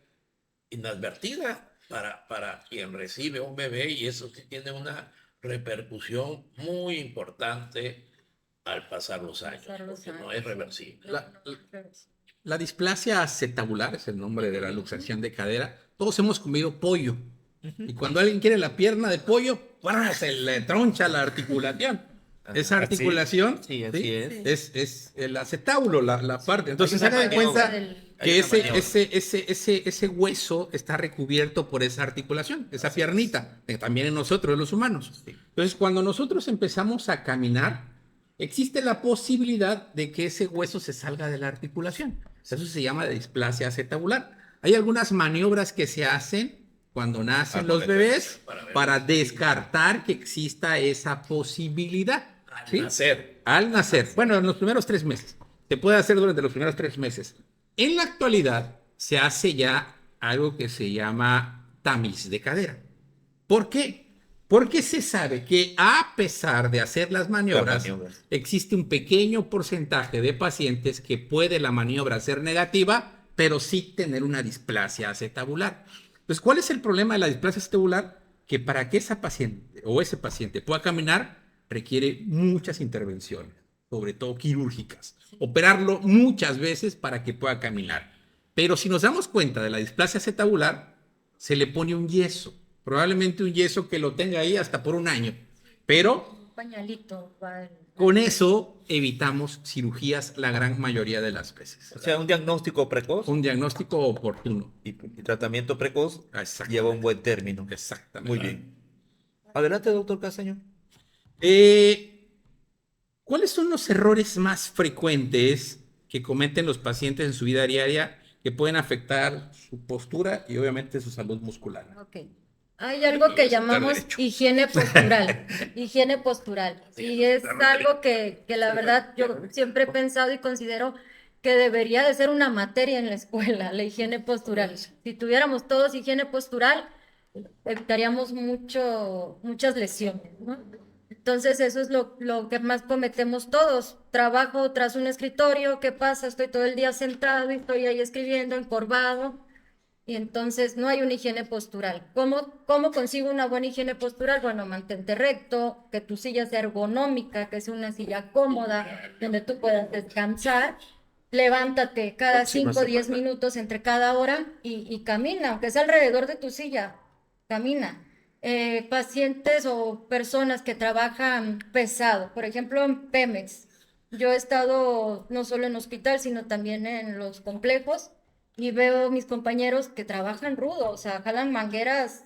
inadvertida para quien recibe un bebé, y eso sí tiene una repercusión muy importante al pasar los años, Pasar los porque no años, es reversible. No, no, reversible. La displasia acetabular es el nombre de la luxación de cadera. Todos hemos comido pollo. Y cuando alguien quiere la pierna de pollo, ¡guau!, se le troncha la articulación. Esa articulación Sí, así es. es el acetábulo, la parte. Entonces, Hay una hagan de cuenta maniobra. que Hay una maniobra. ese hueso está recubierto por esa articulación, esa piernita, también en nosotros, los humanos. Entonces, cuando nosotros empezamos a caminar, existe la posibilidad de que ese hueso se salga de la articulación. Eso se llama displasia acetabular. Hay algunas maniobras que se hacen cuando nacen los bebés para descartar que exista esa posibilidad. ¿Sí? Nacer. Al nacer. Bueno, en los primeros 3 meses. Se puede hacer durante los primeros 3 meses. En la actualidad se hace ya algo que se llama tamiz de cadera. ¿Por qué? Porque se sabe que a pesar de hacer las maniobras, existe un pequeño porcentaje de pacientes que puede la maniobra ser negativa, pero sí tener una displasia acetabular. Entonces, ¿cuál es el problema de la displasia acetabular? Que para que esa paciente o ese paciente pueda caminar, requiere muchas intervenciones, sobre todo quirúrgicas. Operarlo muchas veces para que pueda caminar. Pero si nos damos cuenta de la displasia acetabular, se le pone un yeso. Probablemente un yeso que lo tenga ahí hasta por un año. Pero Un pañalito. con eso evitamos cirugías la gran mayoría de las veces. O sea, un diagnóstico precoz Un diagnóstico oportuno. y tratamiento precoz Exactamente. lleva un buen término. Exactamente. Muy bien. Adelante, doctor Castaño. ¿Cuáles son los errores más frecuentes que cometen los pacientes en su vida diaria que pueden afectar su postura y obviamente su salud muscular? Ok. Hay algo que llamamos higiene postural. Higiene postural. Y es algo que la verdad yo siempre he pensado y considero que debería de ser una materia en la escuela, la higiene postural. Si tuviéramos todos higiene postural, evitaríamos muchas lesiones, ¿no? Entonces eso es lo que más cometemos todos. Trabajo tras un escritorio, ¿qué pasa? Estoy todo el día sentado y estoy ahí escribiendo, encorvado, y entonces no hay una higiene postural. ¿Cómo consigo una buena higiene postural? Bueno, mantente recto, que tu silla sea ergonómica, que sea una silla cómoda, donde tú puedas descansar. Levántate cada 5 o 10 minutos entre cada hora y camina, aunque sea alrededor de tu silla, camina. Pacientes o personas que trabajan pesado, por ejemplo en Pemex, yo he estado no solo en hospital, sino también en los complejos y veo mis compañeros que trabajan rudo, o sea, jalan mangueras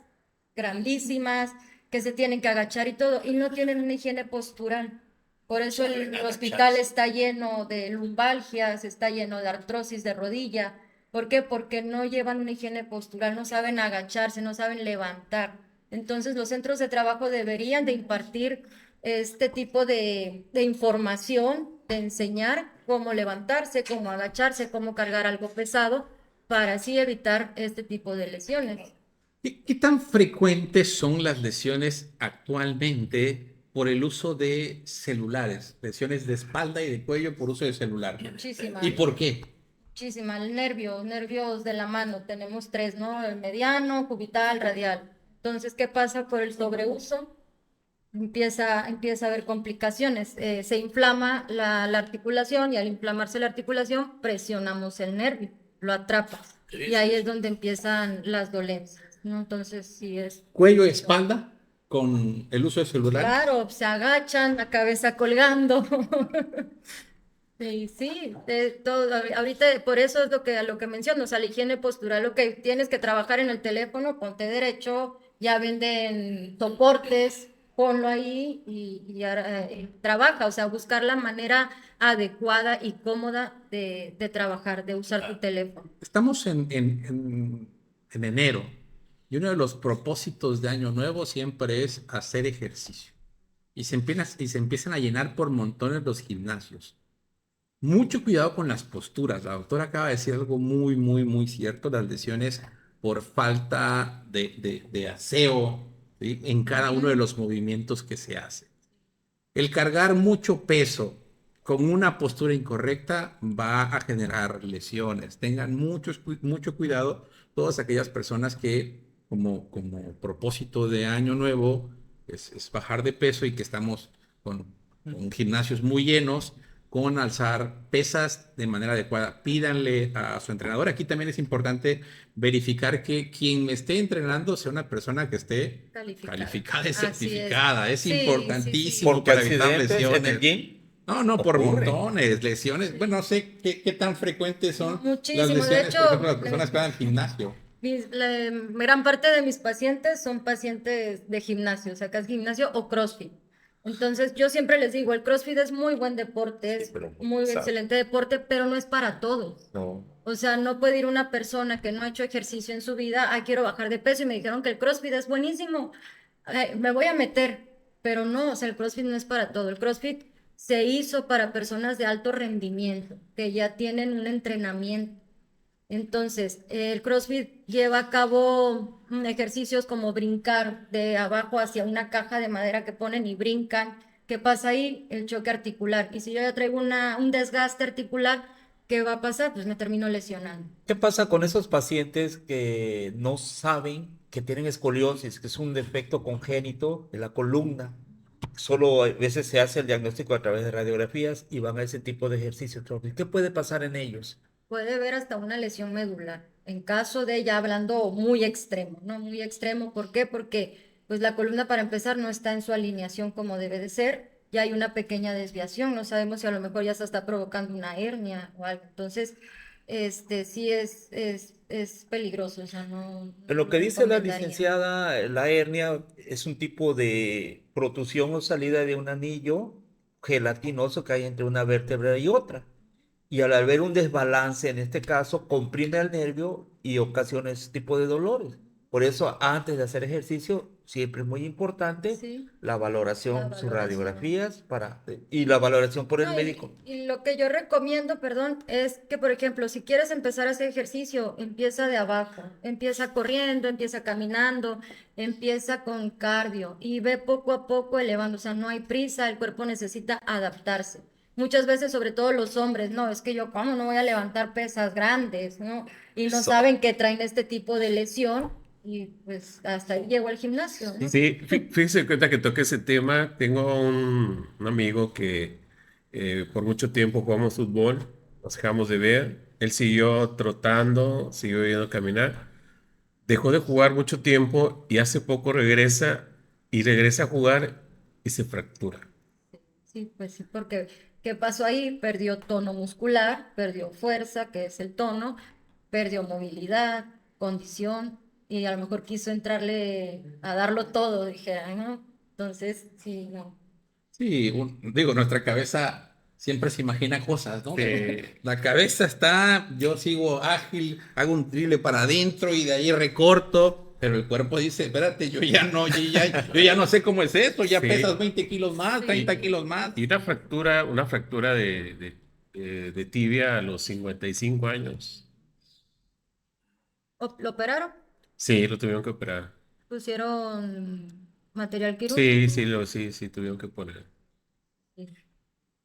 grandísimas, que se tienen que agachar y todo, y no tienen una higiene postural. Por eso el hospital está lleno de lumbalgias, está lleno de artrosis de rodilla. ¿Por qué? Porque no llevan una higiene postural, no saben agacharse, no saben levantar. Entonces los centros de trabajo deberían de impartir este tipo de información, de enseñar cómo levantarse, cómo agacharse, cómo cargar algo pesado, para así evitar este tipo de lesiones. ¿Qué tan frecuentes son las lesiones actualmente por el uso de celulares? Lesiones de espalda y de cuello por uso de celular. Muchísimas. ¿Y por qué? Muchísimas. El nervios de la mano. Tenemos tres, ¿no? El mediano, cubital, radial. Entonces, ¿qué pasa por el sobreuso? Empieza a haber complicaciones. Se inflama la articulación y al inflamarse la articulación presionamos el nervio, lo atrapas. Y ahí es donde empiezan las dolencias, ¿no? Entonces, sí es... ¿Cuello y espalda con el uso de celular? Claro, se agachan, la cabeza colgando. Sí, sí, todo, ahorita por eso es a lo que menciono, o sea, la higiene postural, lo que tienes que trabajar en el teléfono, ponte derecho, ya venden soportes, ponlo ahí y trabaja, o sea, buscar la manera adecuada y cómoda de trabajar, de usar tu teléfono. Estamos en enero y uno de los propósitos de Año Nuevo siempre es hacer ejercicio. Y se empiezan a llenar por montones los gimnasios. Mucho cuidado con las posturas. La doctora acaba de decir algo muy, muy, muy cierto. Las lesiones por falta de aseo, ¿sí?, en cada uno de los movimientos que se hace. El cargar mucho peso con una postura incorrecta va a generar lesiones. Tengan mucho cuidado todas aquellas personas que como propósito de año nuevo es bajar de peso y que estamos con gimnasios muy llenos, con alzar pesas de manera adecuada. Pídanle a su entrenador. Aquí también es importante verificar que quien me esté entrenando sea una persona que esté calificada y Así certificada. Es Sí, importantísimo Porque para evitar accidentes en el lesiones. gym No, por ocurren. montones, lesiones. Bueno, no sé qué tan frecuentes son Muchísimo. las De lesiones, hecho, por ejemplo, las personas que van al gimnasio. La gran parte de mis pacientes son pacientes de gimnasio, o sea, que es gimnasio o CrossFit. Entonces, yo siempre les digo, el CrossFit es muy buen deporte, es pero muy pesado. excelente deporte, pero no es para todos. No. O sea, no puede ir una persona que no ha hecho ejercicio en su vida, quiero bajar de peso y me dijeron que el CrossFit es buenísimo, me voy a meter, pero no, o sea, el CrossFit no es para todo. El CrossFit se hizo para personas de alto rendimiento, que ya tienen un entrenamiento. Entonces, el CrossFit lleva a cabo ejercicios como brincar de abajo hacia una caja de madera que ponen y brincan. ¿Qué pasa ahí? El choque articular. Y si yo ya traigo un desgaste articular, ¿qué va a pasar? Pues me termino lesionando. ¿Qué pasa con esos pacientes que no saben que tienen escoliosis, que es un defecto congénito de la columna? Solo a veces se hace el diagnóstico a través de radiografías y van a ese tipo de ejercicios. ¿Qué puede pasar en ellos? Puede haber hasta una lesión medular. En caso de ya hablando muy extremo, ¿no? Muy extremo. ¿Por qué? Porque pues la columna para empezar no está en su alineación como debe de ser. Ya hay una pequeña desviación. No sabemos si a lo mejor ya se está provocando una hernia o algo. Entonces, sí es peligroso. O sea, no Lo que dice la recomendaría. licenciada, la hernia es un tipo de protrusión o salida de un anillo gelatinoso que hay entre una vértebra y otra. Y al haber un desbalance, en este caso, comprime el nervio y ocasiona ese tipo de dolores. Por eso, antes de hacer ejercicio, siempre es muy importante Sí. la valoración, La sus valoración. radiografías y la valoración por el No, médico. y lo que yo recomiendo, perdón, es que, por ejemplo, si quieres empezar a hacer ejercicio, empieza de abajo, empieza corriendo, empieza caminando, empieza con cardio y ve poco a poco elevando, o sea, no hay prisa, el cuerpo necesita adaptarse. Muchas veces, sobre todo los hombres, no, es que yo, ¿cómo no voy a levantar pesas grandes, no? Y no So- saben que traen este tipo de lesión y pues hasta ahí llegó al gimnasio, ¿no? Sí, fíjese en cuenta que toque ese tema. Tengo un amigo que por mucho tiempo jugamos fútbol, nos dejamos de ver. Él siguió trotando, siguió yendo a caminar. Dejó de jugar mucho tiempo y hace poco regresa a jugar y se fractura. Sí, pues sí, porque ¿qué pasó ahí? Perdió tono muscular, perdió fuerza, que es el tono, perdió movilidad, condición, y a lo mejor quiso entrarle a darlo todo, dijera, ¿no? Entonces, sí, no. Sí, digo, nuestra cabeza siempre se imagina cosas, ¿no? Sí. La cabeza está, yo sigo ágil, hago un drible para adentro y de ahí recorto, pero el cuerpo dice, espérate, yo ya no sé cómo es esto, ya Sí. pesas 20 kilos más, Sí. 30 kilos más. Y una fractura de tibia a los 55 años. ¿Lo operaron? Sí, lo tuvieron que operar. ¿Pusieron material Sí, quirúrgico? sí, tuvieron que poner. Sí.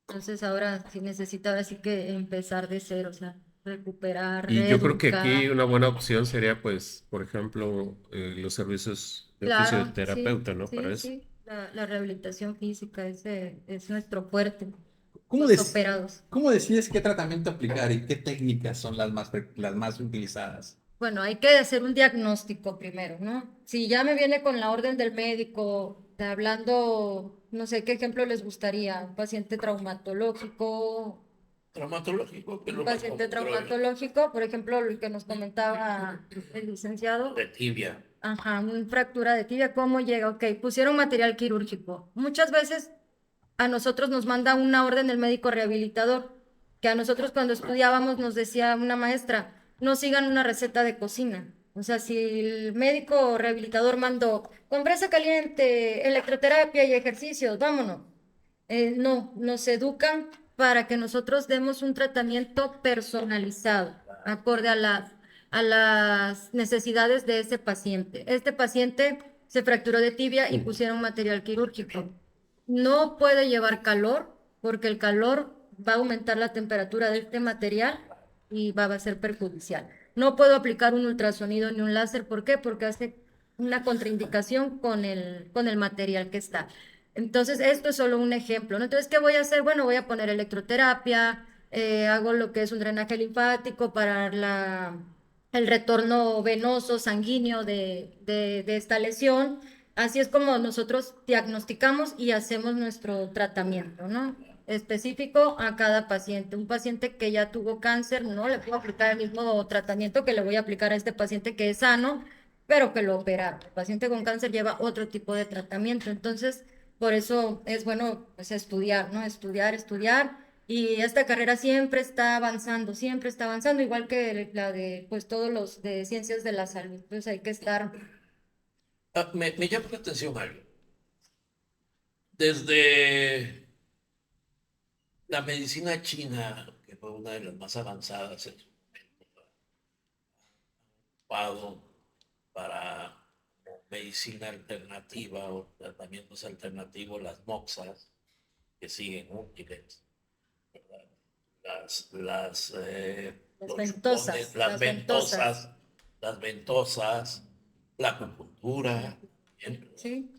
Entonces ahora sí necesita ahora sí que empezar de cero, o sea, recuperar, Y yo creo que aquí reeducar. una buena opción sería, pues, por ejemplo, los servicios de un Claro, sí, fisioterapeuta, ¿no? Para sí, eso. sí. La rehabilitación física es nuestro fuerte. ¿Cómo, Los operados. cómo decides qué tratamiento aplicar y qué técnicas son las más utilizadas? Bueno, hay que hacer un diagnóstico primero, ¿no? Si ya me viene con la orden del médico, hablando, no sé qué ejemplo les gustaría, un paciente traumatológico, Traumatológico, que es un lo más paciente común, creo yo, traumatológico, por ejemplo, el que nos comentaba el licenciado, de tibia. ajá, una fractura de tibia, ¿cómo llega? Ok, pusieron material quirúrgico. Muchas veces a nosotros nos manda una orden del médico rehabilitador, que a nosotros cuando estudiábamos nos decía una maestra, no sigan una receta de cocina. O sea, si el médico rehabilitador mandó compresa caliente, electroterapia y ejercicios, vámonos. No, nos educan para que nosotros demos un tratamiento personalizado, acorde a las necesidades de ese paciente. Este paciente se fracturó de tibia y pusieron material quirúrgico. No puede llevar calor porque el calor va a aumentar la temperatura de este material y va a ser perjudicial. No puedo aplicar un ultrasonido ni un láser. ¿Por qué? Porque hace una contraindicación con el material que está. Entonces, esto es solo un ejemplo, ¿no? Entonces, ¿qué voy a hacer? Bueno, voy a poner electroterapia, hago lo que es un drenaje linfático para el retorno venoso, sanguíneo de esta lesión. Así es como nosotros diagnosticamos y hacemos nuestro tratamiento, ¿no? Específico a cada paciente. Un paciente que ya tuvo cáncer, no le puedo aplicar el mismo tratamiento que le voy a aplicar a este paciente que es sano, pero que lo operaron. El paciente con cáncer lleva otro tipo de tratamiento. Entonces, por eso es bueno pues, estudiar, ¿no? Estudiar, estudiar. Y esta carrera siempre está avanzando, igual que la de pues todos los de ciencias de la salud. Entonces hay que estar. Me llama la atención algo. Desde la medicina china, que fue una de las más avanzadas en su momento, ocupado para medicina alternativa o tratamientos alternativos, las moxas, que siguen útiles, ¿verdad? Las los ventosas, chupones, las ventosas. la acupuntura, ¿bien? Sí.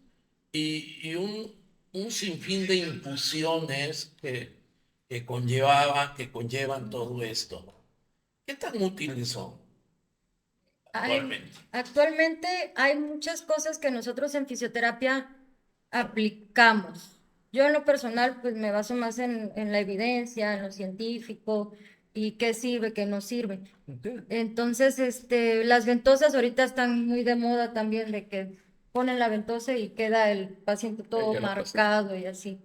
Y un sinfín de infusiones que conllevan todo esto, ¿no? ¿Qué tan útiles son actualmente? Actualmente hay muchas cosas que nosotros en fisioterapia aplicamos. Yo en lo personal pues me baso más en la evidencia, en lo científico y qué sirve, qué no sirve. Entonces, las ventosas ahorita están muy de moda también de que ponen la ventosa y queda el paciente todo Ya lo pasé. marcado y así.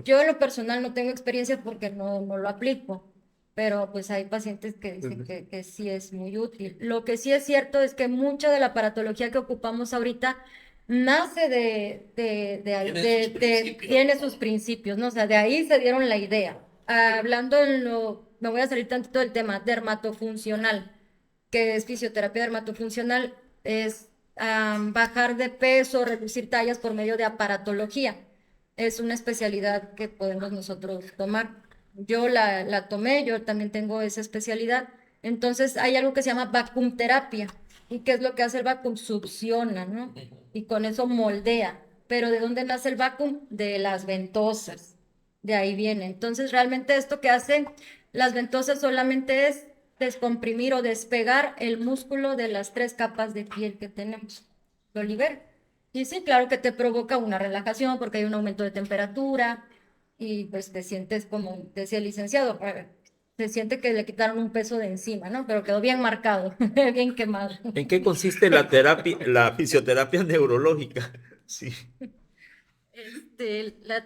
Yo en lo personal no tengo experiencia porque no lo aplico, pero pues hay pacientes que dicen que sí es muy útil. Lo que sí es cierto es que mucha de la aparatología que ocupamos ahorita nace tiene sus principios, ¿no? O sea, de ahí se dieron la idea. Hablando me voy a salir tantito del tema dermatofuncional, que es fisioterapia dermatofuncional, es bajar de peso, reducir tallas por medio de aparatología. Es una especialidad que podemos nosotros tomar. Yo la tomé, yo también tengo esa especialidad. Entonces hay algo que se llama vacuum terapia. ¿Y qué es lo que hace el vacuum? Succiona, ¿no? Y con eso moldea. Pero ¿de dónde nace el vacuum? De las ventosas. De ahí viene. Entonces realmente esto que hace las ventosas solamente es descomprimir o despegar el músculo de las 3 capas de piel que tenemos. Lo libera. Y sí, claro que te provoca una relajación porque hay un aumento de temperatura y pues te sientes como decía el licenciado, se siente que le quitaron un peso de encima, ¿no? Pero quedó bien marcado, bien quemado. ¿En qué consiste la terapia, la fisioterapia neurológica? Sí. La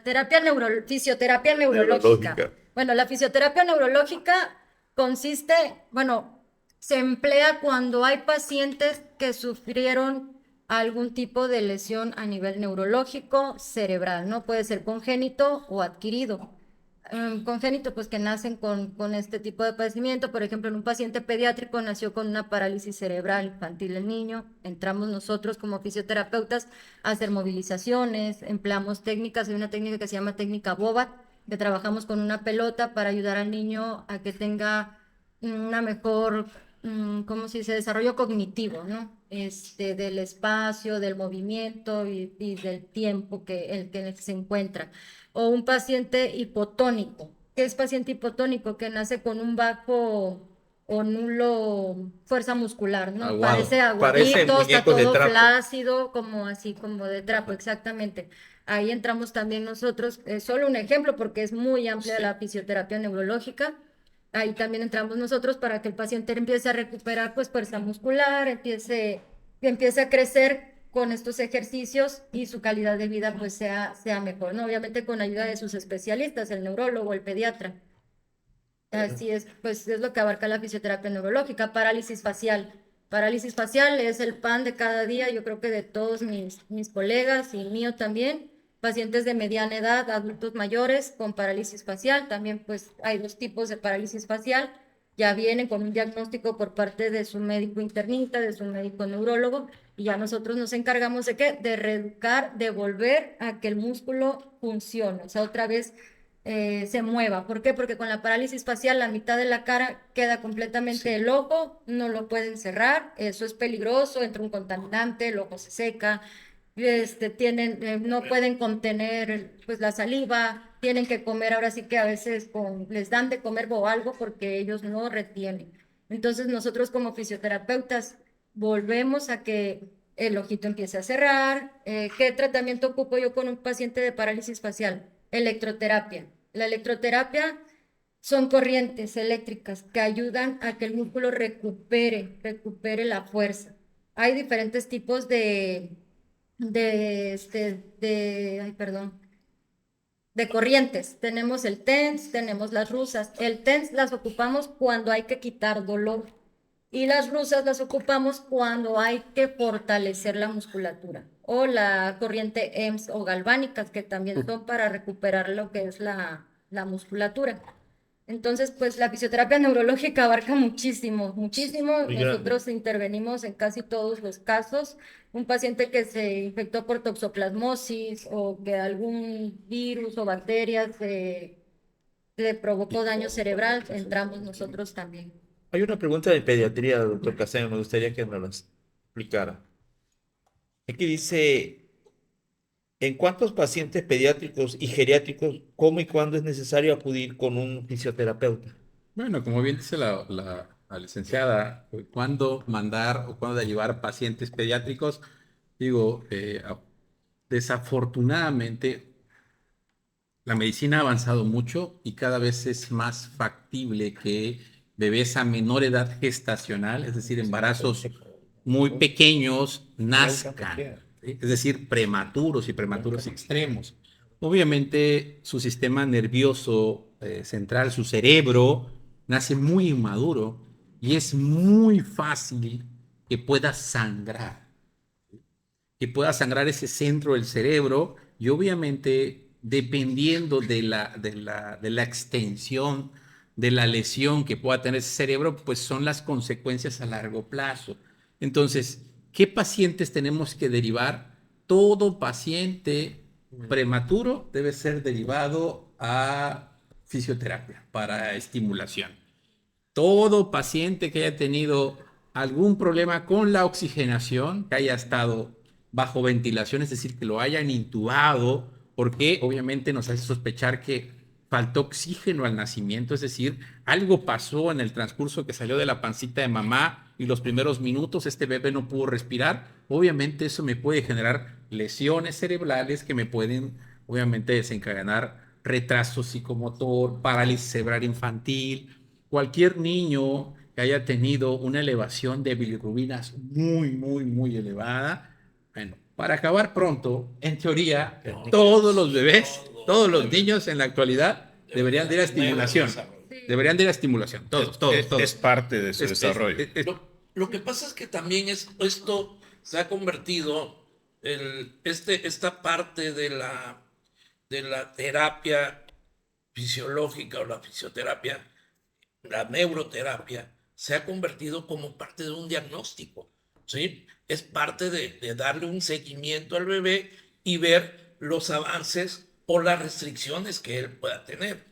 fisioterapia neurológica. Neurológica. Bueno, la fisioterapia neurológica consiste, bueno, se emplea cuando hay pacientes que sufrieron algún tipo de lesión a nivel neurológico cerebral, ¿no? Puede ser congénito o adquirido. Congénito, pues que nacen con este tipo de padecimiento. Por ejemplo, en un paciente pediátrico nació con una parálisis cerebral infantil el niño. Entramos nosotros como fisioterapeutas a hacer movilizaciones, empleamos técnicas, hay una técnica que se llama técnica Bobat, que trabajamos con una pelota para ayudar al niño a que tenga una mejor, ¿cómo se dice? Desarrollo cognitivo, ¿no? Del espacio, del movimiento y del tiempo en el que se encuentra. O un paciente hipotónico. ¿Qué es paciente hipotónico? Que nace con un bajo o nulo fuerza muscular, ¿no? Aguado. Parece Parece aguadito, está muñecos de todo trapo. flácido, como así, como de trapo, exactamente. Ahí entramos también nosotros, es solo un ejemplo porque es muy amplia la fisioterapia neurológica. Ahí también entramos nosotros para que el paciente empiece a recuperar pues fuerza muscular, empiece a crecer con estos ejercicios y su calidad de vida pues sea mejor, ¿no? Obviamente con ayuda de sus especialistas, el neurólogo, el pediatra. Así es, pues es lo que abarca la fisioterapia neurológica. Parálisis facial. Parálisis facial es el pan de cada día, yo creo que de todos mis colegas y mío también. Pacientes de mediana edad, adultos mayores con parálisis facial. También pues hay 2 tipos de parálisis facial. Ya vienen con un diagnóstico por parte de su médico internista, de su médico neurólogo, y ya nosotros nos encargamos de ¿qué? De reeducar, de volver a que el músculo funcione, o sea, otra vez se mueva. ¿Por qué? Porque con la parálisis facial la mitad de la cara queda completamente el ojo, no lo pueden cerrar, eso es peligroso, entra un contaminante, el ojo se seca, no pueden contener pues la saliva, tienen que comer, ahora sí que a veces les dan de comer o algo porque ellos no retienen. Entonces nosotros como fisioterapeutas volvemos a que el ojito empiece a cerrar. ¿Qué tratamiento ocupo yo con un paciente de parálisis facial? Electroterapia. La electroterapia son corrientes eléctricas que ayudan a que el músculo recupere la fuerza. Hay diferentes tipos de corrientes. Tenemos el TENS, tenemos las rusas. El TENS las ocupamos cuando hay que quitar dolor y las rusas las ocupamos cuando hay que fortalecer la musculatura. O la corriente EMS o galvánicas, que también son para recuperar lo que es la musculatura. Entonces, pues la fisioterapia neurológica abarca muchísimo, muchísimo. Muy Nosotros intervenimos en casi todos los casos. Un paciente que se infectó por toxoplasmosis o que algún virus o bacterias le provocó daño cerebral, entramos nosotros también. Hay una pregunta de pediatría, doctor Caseno, me gustaría que nos la explicara. Aquí dice, ¿en cuántos pacientes pediátricos y geriátricos, cómo y cuándo es necesario acudir con un fisioterapeuta? Bueno, como bien dice la licenciada, ¿cuándo mandar o cuándo llevar pacientes pediátricos? Digo, desafortunadamente la medicina ha avanzado mucho y cada vez es más factible que bebés a menor edad gestacional, es decir, embarazos muy pequeños, nazcan, ¿sí? Es decir, prematuros y prematuros extremos. Obviamente, su sistema nervioso central, su cerebro, nace muy inmaduro y es muy fácil que pueda sangrar, ese centro del cerebro y obviamente dependiendo de la extensión de la lesión que pueda tener ese cerebro, pues son las consecuencias a largo plazo. Entonces, ¿qué pacientes tenemos que derivar? Todo paciente prematuro debe ser derivado a fisioterapia para estimulación. Todo paciente que haya tenido algún problema con la oxigenación, que haya estado bajo ventilación, es decir, que lo hayan intubado, porque obviamente nos hace sospechar que faltó oxígeno al nacimiento, es decir, algo pasó en el transcurso que salió de la pancita de mamá y los primeros minutos este bebé no pudo respirar. Obviamente eso me puede generar lesiones cerebrales que me pueden obviamente desencadenar retraso psicomotor, parálisis cerebral infantil. Cualquier niño que haya tenido una elevación de bilirrubinas muy elevada, bueno, para acabar pronto, en teoría, todos los bebés, todos los niños en la actualidad deberían de ir a estimulación. Deberían de ir a estimulación, todos. Es parte de su desarrollo. Lo que pasa es que también esto se ha convertido, esta parte de la terapia fisiológica o la fisioterapia, la neuroterapia, se ha convertido como parte de un diagnóstico, ¿sí? Es parte de darle un seguimiento al bebé y ver los avances o las restricciones que él pueda tener.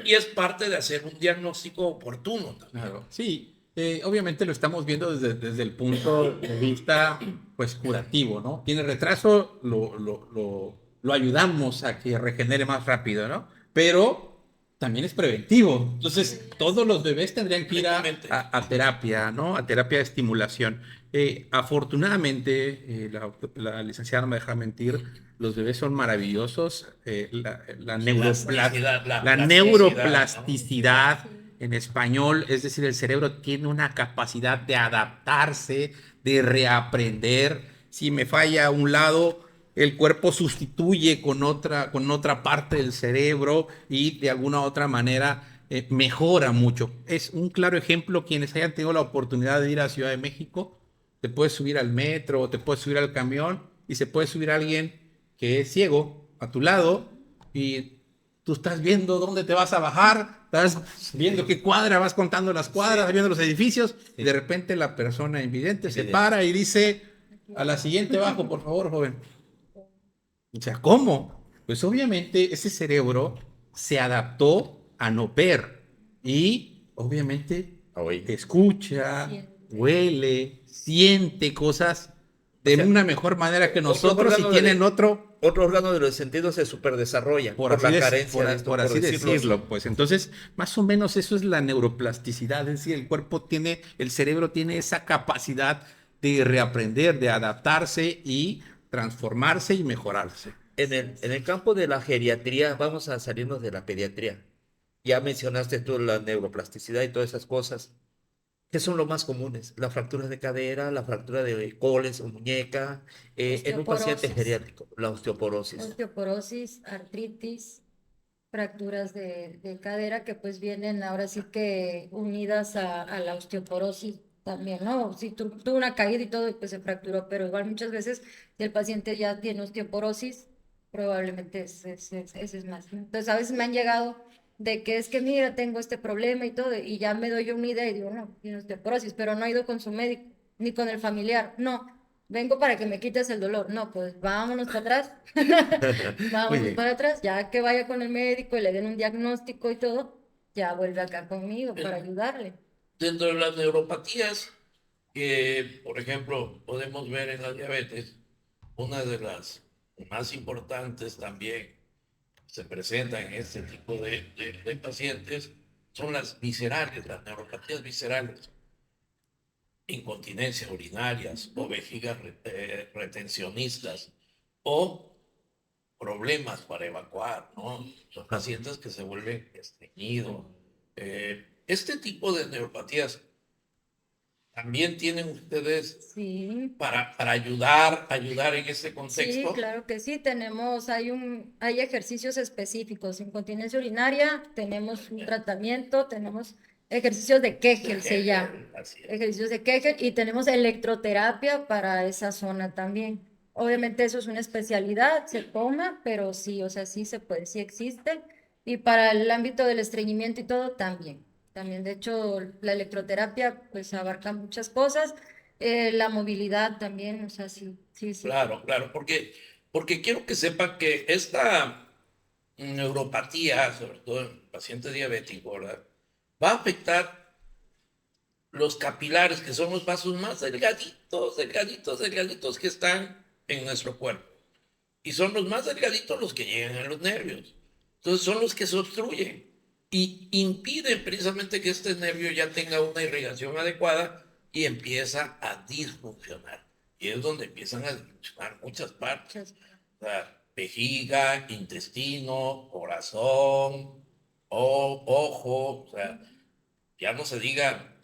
Y es parte de hacer un diagnóstico oportuno también. Claro, sí, obviamente lo estamos viendo desde el punto de vista, pues, curativo, ¿no? Tiene retraso, lo ayudamos a que regenere más rápido, ¿no? Pero también es preventivo. Entonces, todos los bebés tendrían que ir a terapia, ¿no? A terapia de estimulación. Afortunadamente, la licenciada no me deja mentir, los bebés son maravillosos. La neuroplasticidad, ¿no? En español, es decir, el cerebro tiene una capacidad de adaptarse, de reaprender. Si me falla un lado, el cuerpo sustituye con otra parte del cerebro y de alguna otra manera mejora mucho. Es un claro ejemplo, quienes hayan tenido la oportunidad de ir a Ciudad de México, te puedes subir al metro, te puedes subir al camión y se puede subir alguien que es ciego a tu lado y tú estás viendo dónde te vas a bajar, estás viendo qué cuadra, vas contando las cuadras, viendo los edificios, y de repente la persona invidente se para y dice, a la siguiente bajo, por favor, joven. O sea, ¿cómo? Pues obviamente ese cerebro se adaptó a no ver y obviamente escucha, huele, siente cosas de una mejor manera que nosotros y tienen otro órgano de los sentidos se superdesarrolla por la carencia de esto, por así decirlo, pues entonces más o menos eso es la neuroplasticidad, es decir, el cerebro tiene esa capacidad de reaprender, de adaptarse y transformarse y mejorarse. En el campo de la geriatría, vamos a salirnos de la pediatría. Ya mencionaste tú la neuroplasticidad y todas esas cosas. ¿Qué son los más comunes? La fractura de cadera, la fractura de coles o muñeca, en un paciente geriátrico, la osteoporosis. Osteoporosis, artritis, fracturas de cadera que pues vienen ahora sí que unidas a la osteoporosis también, ¿no? Si tuvo una caída y todo y pues se fracturó, pero igual muchas veces si el paciente ya tiene osteoporosis, probablemente ese es más, ¿no? Entonces a veces me han llegado de que es que mira, tengo este problema y todo, y ya me doy yo una idea y digo, no, tiene osteoporosis, pero no ha ido con su médico, ni con el familiar, no, vengo para que me quites el dolor, no, pues vámonos para atrás, vámonos para atrás, ya que vaya con el médico y le den un diagnóstico y todo, ya vuelve acá conmigo para ayudarle. Dentro de las neuropatías que, por ejemplo, podemos ver en la diabetes, una de las más importantes también se presentan en este tipo de pacientes son las viscerales, las neuropatías viscerales, incontinencias urinarias o vejigas retencionistas o problemas para evacuar, ¿no? Son pacientes que se vuelven estreñidos. Este tipo de neuropatías también tienen ustedes Sí. para ayudar en ese Sí, contexto. claro que sí, hay ejercicios específicos. Incontinencia urinaria, tenemos un tratamiento, tenemos ejercicios de Kegel, se llama. Así es. Ejercicios de Kegel y tenemos electroterapia para esa zona también. Obviamente eso es una especialidad, se toma, pero sí, o sea, sí se puede, sí existe. Y para el ámbito del estreñimiento y todo, también. También, de hecho, la electroterapia pues abarca muchas cosas. La movilidad también, o sea, sí, sí, sí. Claro, claro, porque quiero que sepan que esta neuropatía, sobre todo en pacientes diabéticos, ¿verdad? Va a afectar los capilares, que son los vasos más delgaditos, delgaditos, delgaditos que están en nuestro cuerpo. Y son los más delgaditos los que llegan a los nervios. Entonces son los que se obstruyen y impiden precisamente que este nervio ya tenga una irrigación adecuada y empieza a disfuncionar. Y es donde empiezan a disfuncionar muchas partes. O sea, vejiga, intestino, corazón, ojo, o sea, ya no se diga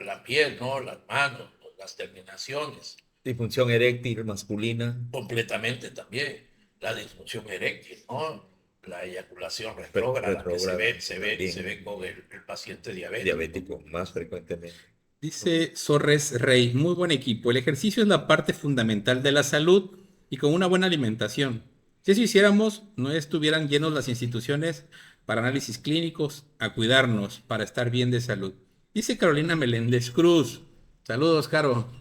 la piel, ¿no? Las manos, las terminaciones. Disfunción eréctil masculina. Completamente también. La disfunción eréctil, ¿no? La eyaculación retrógrada que Retrógrada se también. ve con el paciente diabético. Diabético más frecuentemente. Dice Sorres Rey, muy buen equipo. El ejercicio es la parte fundamental de la salud y con una buena alimentación. Si eso hiciéramos, no estuvieran llenos las instituciones para análisis clínicos, a cuidarnos para estar bien de salud. Dice Carolina Meléndez Cruz. Saludos, Caro.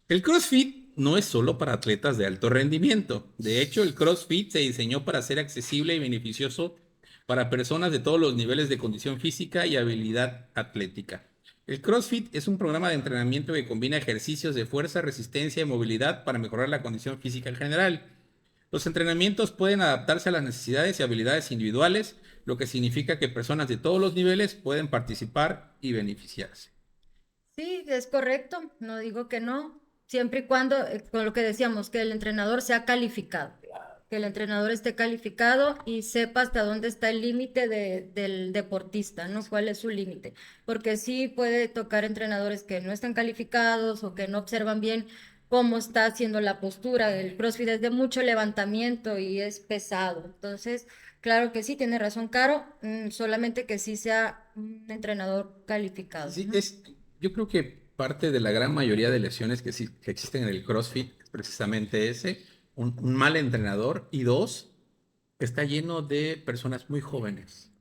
El CrossFit no es solo para atletas de alto rendimiento. De hecho, el CrossFit se diseñó para ser accesible y beneficioso para personas de todos los niveles de condición física y habilidad atlética. El CrossFit es un programa de entrenamiento que combina ejercicios de fuerza, resistencia y movilidad para mejorar la condición física en general. Los entrenamientos pueden adaptarse a las necesidades y habilidades individuales, lo que significa que personas de todos los niveles pueden participar y beneficiarse. Sí, es correcto, no digo que no, siempre y cuando, con lo que decíamos, que el entrenador sea calificado, que el entrenador esté calificado y sepa hasta dónde está el límite del deportista, ¿no? ¿Cuál es su límite? Porque sí puede tocar entrenadores que no están calificados o que no observan bien cómo está haciendo la postura. El CrossFit es de mucho levantamiento y es pesado, entonces... Claro que sí, tiene razón, Caro, solamente que sí sea un entrenador calificado. Sí, ¿No? yo creo que parte de la gran mayoría de lesiones que existen en el CrossFit es precisamente ese, un mal entrenador y dos, está lleno de personas muy jóvenes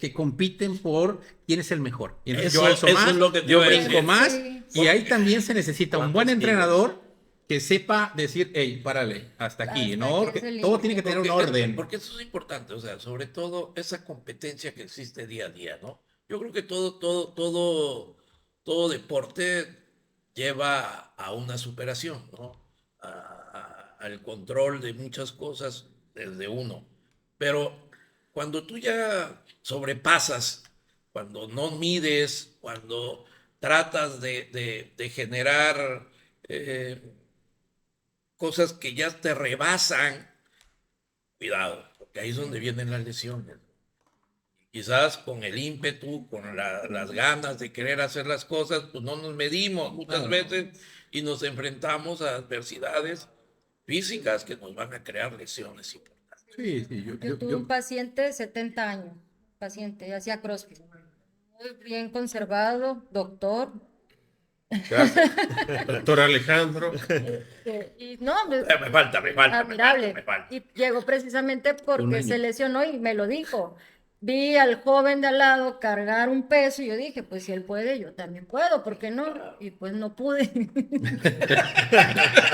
que compiten por quién es el mejor. Y entonces yo alzo Eso más, es lo que te yo iba a brinco decir. más Sí. y ahí también se necesita un buen ¿Cuántos kilos? entrenador que sepa decir, hey, párale, hasta aquí, Hasta ¿no? aquí es el Todo límite. tiene que tener un Porque, orden. porque eso es importante, o sea, sobre todo esa competencia que existe día a día, ¿no? Yo creo que todo deporte lleva a una superación, ¿no? Al control de muchas cosas desde uno. Pero cuando tú ya sobrepasas, cuando no mides, cuando tratas de generar cosas que ya te rebasan, cuidado, porque ahí es donde vienen las lesiones. Quizás con el ímpetu, con las ganas de querer hacer las cosas, pues no nos medimos muchas veces y nos enfrentamos a adversidades físicas que nos van a crear lesiones importantes. Sí, sí, Yo tuve un paciente de 70 años, paciente, hacía CrossFit, muy bien conservado, doctor, Gracias. Doctor Alejandro. y no, Me falta. admirable. Y llegó precisamente porque se lesionó y me lo dijo. Vi al joven de al lado cargar un peso y yo dije, pues si él puede, yo también puedo, ¿por qué no? Y pues no pude.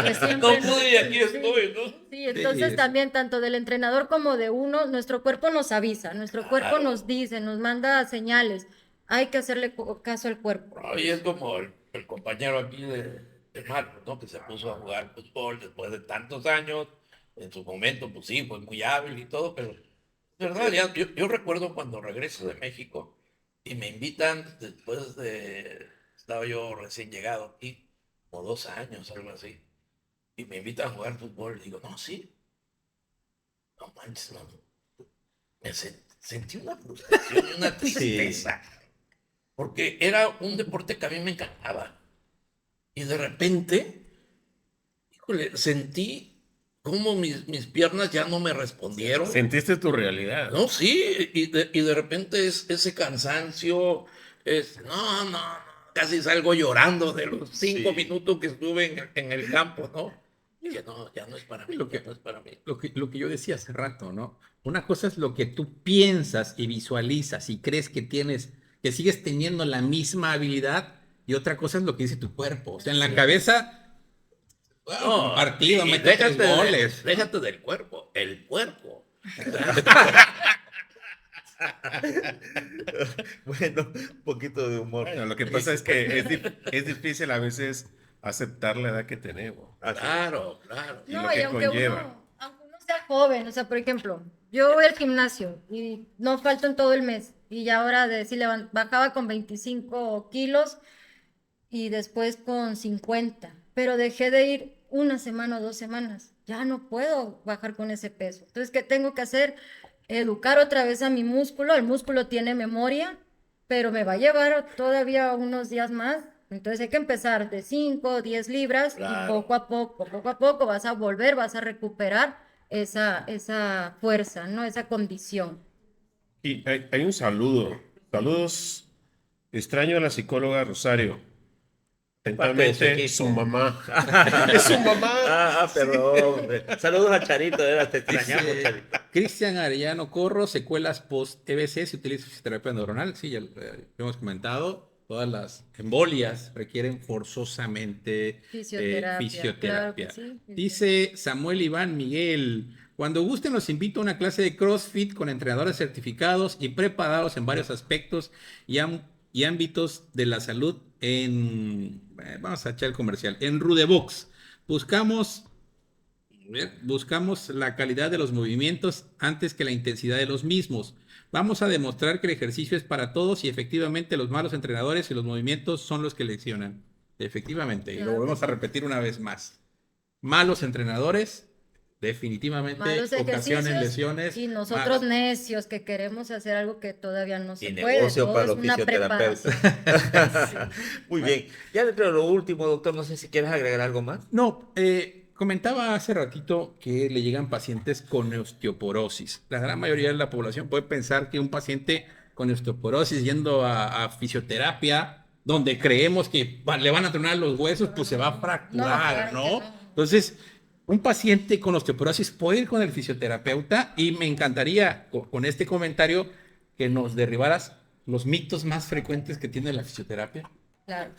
Pues siempre No pude y aquí sí. estoy, ¿no? Sí, entonces también tanto del entrenador como de uno, nuestro cuerpo nos avisa, nuestro cuerpo nos dice, nos manda señales. Hay que hacerle caso al cuerpo. No, y es como el compañero aquí de Marcos, ¿no? Que se puso a jugar fútbol después de tantos años. En su momento, pues sí, fue muy hábil y todo, pero verdad, yo recuerdo cuando regreso de México y me invitan después de, estaba yo recién llegado aquí, como 2 años, algo así, y me invitan a jugar fútbol. Y digo, no, sí, no manches, no. Sentí una frustración y una tristeza. porque era un deporte que a mí me encantaba. Y de repente, híjole, sentí como mis piernas ya no me respondieron. Sentiste tu realidad. No, sí, y de repente ese cansancio, no, casi salgo llorando de los 5 minutos que estuve en el campo, ¿no? Y dije, no, ya no es para mí, ya no es para mí. Lo que yo decía hace rato, ¿no? Una cosa es lo que tú piensas y visualizas y crees que tienes, que sigues teniendo la misma habilidad, y otra cosa es lo que dice tu cuerpo. O sea, en la cabeza, bueno, un partido, y mete 3 goles. déjate del cuerpo, el puerco. Bueno, un poquito de humor. Bueno, lo que pasa es que es difícil a veces aceptar la edad que tenemos. Claro. Y No, lo que aunque conlleva. aunque uno sea joven, o sea, por ejemplo, yo voy al gimnasio y no falto en todo el mes. Y ya ahora de si bajaba con 25 kilos y después con 50, pero dejé de ir una semana o 2 semanas. Ya no puedo bajar con ese peso. Entonces, ¿qué tengo que hacer? Educar otra vez a mi músculo. El músculo tiene memoria, pero me va a llevar todavía unos días más. Entonces hay que empezar de 5 o 10 libras y Claro. poco a poco vas a volver, vas a recuperar esa fuerza, ¿no? Esa condición. Y hay un saludo. Saludos. Extraño a la psicóloga Rosario. Parte de su Atentamente, equipo. su mamá. Es su mamá. Perdón, hombre. Saludos a Charito, te extrañamos, Dice Charito. Cristian Arellano Corro, secuelas post-EBC, se utiliza fisioterapia neuronal. Sí, ya lo hemos comentado. Todas las embolias requieren forzosamente Fisioterapia, claro que fisioterapia. sí. Dice Samuel Iván Miguel, cuando gusten los invito a una clase de CrossFit con entrenadores certificados y preparados en varios aspectos y ámbitos de la salud vamos a echar el comercial, en Rudebox. Buscamos la calidad de los movimientos antes que la intensidad de los mismos. Vamos a demostrar que el ejercicio es para todos y efectivamente los malos entrenadores y los movimientos son los que leccionan. Efectivamente, y lo Claro que volvemos a sí. repetir una vez más. Malos entrenadores, definitivamente, Malos ocasiones ejercicios lesiones. y nosotros necios que queremos hacer algo que todavía no se Y puede. negocio Todo para es los una fisioterapeutas. preparación. Muy bien. Ya dentro de lo último, doctor, no sé si quieres agregar algo más. No, comentaba hace ratito que le llegan pacientes con osteoporosis. La gran mayoría de la población puede pensar que un paciente con osteoporosis yendo a fisioterapia, donde creemos que le van a tronar los huesos, pues se va a fracturar, claro ¿no? que no. Entonces, un paciente con osteoporosis puede ir con el fisioterapeuta y me encantaría con este comentario que nos derribaras los mitos más frecuentes que tiene la fisioterapia. Claro,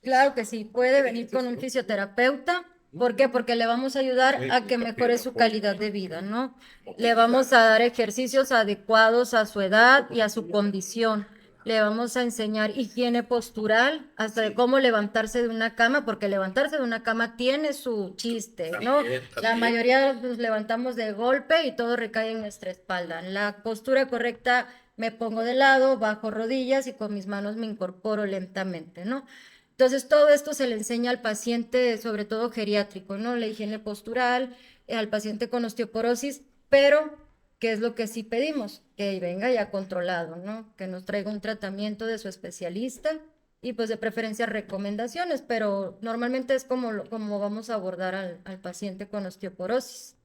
claro que sí, puede venir con un fisioterapeuta. ¿Por qué? Porque le vamos a ayudar a que mejore su calidad de vida, ¿no? Le vamos a dar ejercicios adecuados a su edad y a su condición. Le vamos a enseñar higiene postural, hasta de cómo levantarse de una cama, porque levantarse de una cama tiene su chiste, ¿no? La mayoría nos levantamos de golpe y todo recae en nuestra espalda. La postura correcta, me pongo de lado, bajo rodillas y con mis manos me incorporo lentamente, ¿no? Entonces, todo esto se le enseña al paciente, sobre todo geriátrico, ¿no? La higiene postural, al paciente con osteoporosis, pero ¿qué es lo que sí pedimos? Que venga ya controlado, ¿no? Que nos traiga un tratamiento de su especialista y pues de preferencia recomendaciones, pero normalmente es como vamos a abordar al paciente con osteoporosis.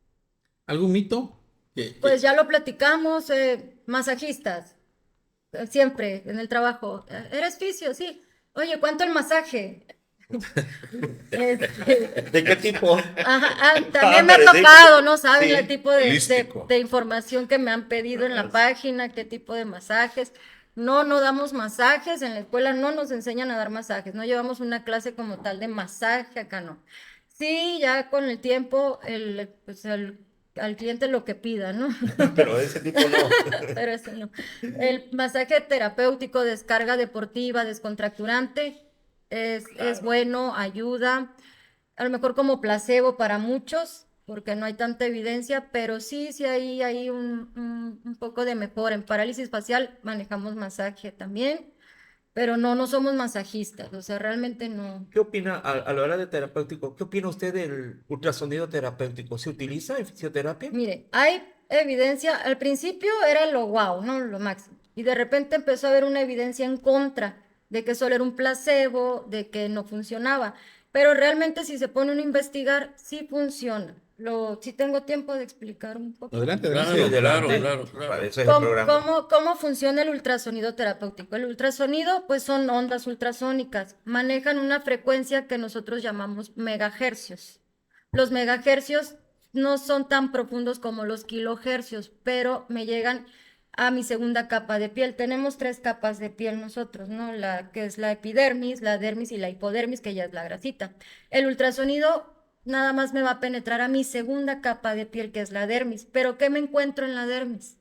¿Algún mito? Pues ya lo platicamos, masajistas, siempre en el trabajo. ¿Eres fisio? Sí. Oye, ¿cuánto el masaje? ¿De qué tipo? Ajá, también me ha tocado, ¿no? Saben Sí, el tipo holístico. de información que me han pedido en la página, qué tipo de masajes. No damos masajes, en la escuela no nos enseñan a dar masajes, no llevamos una clase como tal de masaje, acá no. Sí, ya con el tiempo, al cliente lo que pida, ¿no? Pero de ese tipo no. Pero ese no. El masaje terapéutico, descarga deportiva, descontracturante, es bueno, ayuda, a lo mejor como placebo para muchos, porque no hay tanta evidencia, pero sí hay un poco de mejora. En parálisis facial manejamos masaje también, pero no somos masajistas, o sea, realmente no. ¿Qué opina a la hora de terapéutico? ¿Qué opina usted del ultrasonido terapéutico? ¿Se utiliza en fisioterapia? Mire, hay evidencia, al principio era lo wow, ¿no? Lo máximo. Y de repente empezó a haber una evidencia en contra. de que solo era un placebo, de que no funcionaba. Pero realmente si se pone uno a investigar, sí funciona. Si tengo tiempo de explicar un poco. Adelante, Claro, adelante. claro. Para eso es el programa. ¿Cómo funciona el ultrasonido terapéutico? El ultrasonido, pues son ondas ultrasónicas, manejan una frecuencia que nosotros llamamos megahercios. Los megahercios no son tan profundos como los kilohercios, pero me llegan a mi segunda capa de piel. Tenemos 3 capas de piel nosotros, ¿no? La que es la epidermis, la dermis y la hipodermis, que ya es la grasita. El ultrasonido nada más me va a penetrar a mi segunda capa de piel, que es la dermis. ¿Pero qué me encuentro en la dermis?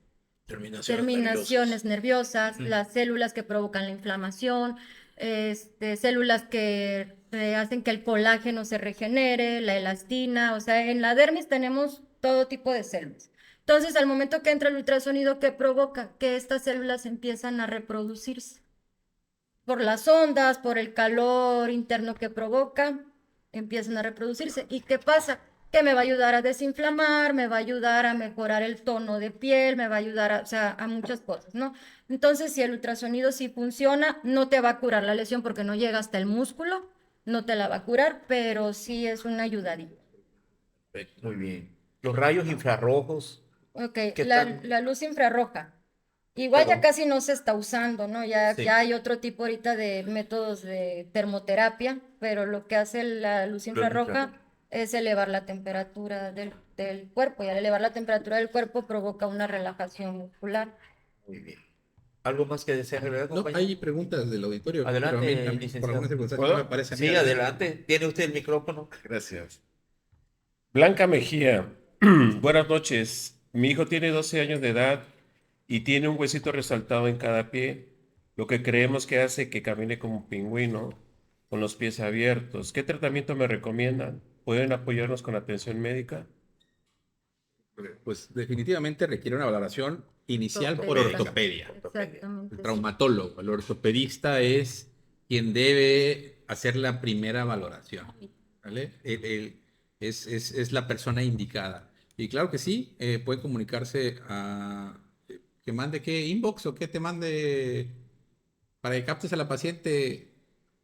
Terminaciones nerviosas, las células que provocan la inflamación, células que hacen que el colágeno se regenere, la elastina, o sea, en la dermis tenemos todo tipo de células. Entonces, al momento que entra el ultrasonido, ¿qué provoca? Que estas células empiezan a reproducirse. Por las ondas, por el calor interno que provoca, empiezan a reproducirse. ¿Y qué pasa? Que me va a ayudar a desinflamar, me va a ayudar a mejorar el tono de piel, me va a ayudar a, o sea, a muchas cosas, ¿no? Entonces, si el ultrasonido sí funciona, no te va a curar la lesión porque no llega hasta el músculo, no te la va a curar, pero sí es una ayudadita. Muy bien. Los rayos infrarrojos. Ok, ¿Qué tal? la luz infrarroja. Igual ya Perdón. casi no se está usando, ¿no? Ya, Sí. ya hay otro tipo ahorita de métodos de termoterapia, pero lo que hace la luz infrarroja infrarroja. es elevar la temperatura del cuerpo, y al elevar la temperatura del cuerpo provoca una relajación muscular. Muy bien. ¿Algo más que desea agregar, No, compañero? hay preguntas del auditorio. Adelante, pero a mí también, licenciado. por alguna circunstancia, ¿Puedo? no me parece a mí. Sí, adelante. Tiene usted el micrófono. Gracias. Blanca Mejía, buenas noches. Mi hijo tiene 12 años de edad y tiene un huesito resaltado en cada pie, lo que creemos que hace que camine como un pingüino, con los pies abiertos. ¿Qué tratamiento me recomiendan? ¿Pueden apoyarnos con atención médica? Pues definitivamente requiere una valoración inicial por Ortopédica. ortopedia. Exactamente. El traumatólogo, el ortopedista es quien debe hacer la primera valoración, ¿vale? Es la persona indicada. Y claro que sí, puede comunicarse a... ¿Que mande qué? ¿Inbox o qué te mande para que captes a la paciente?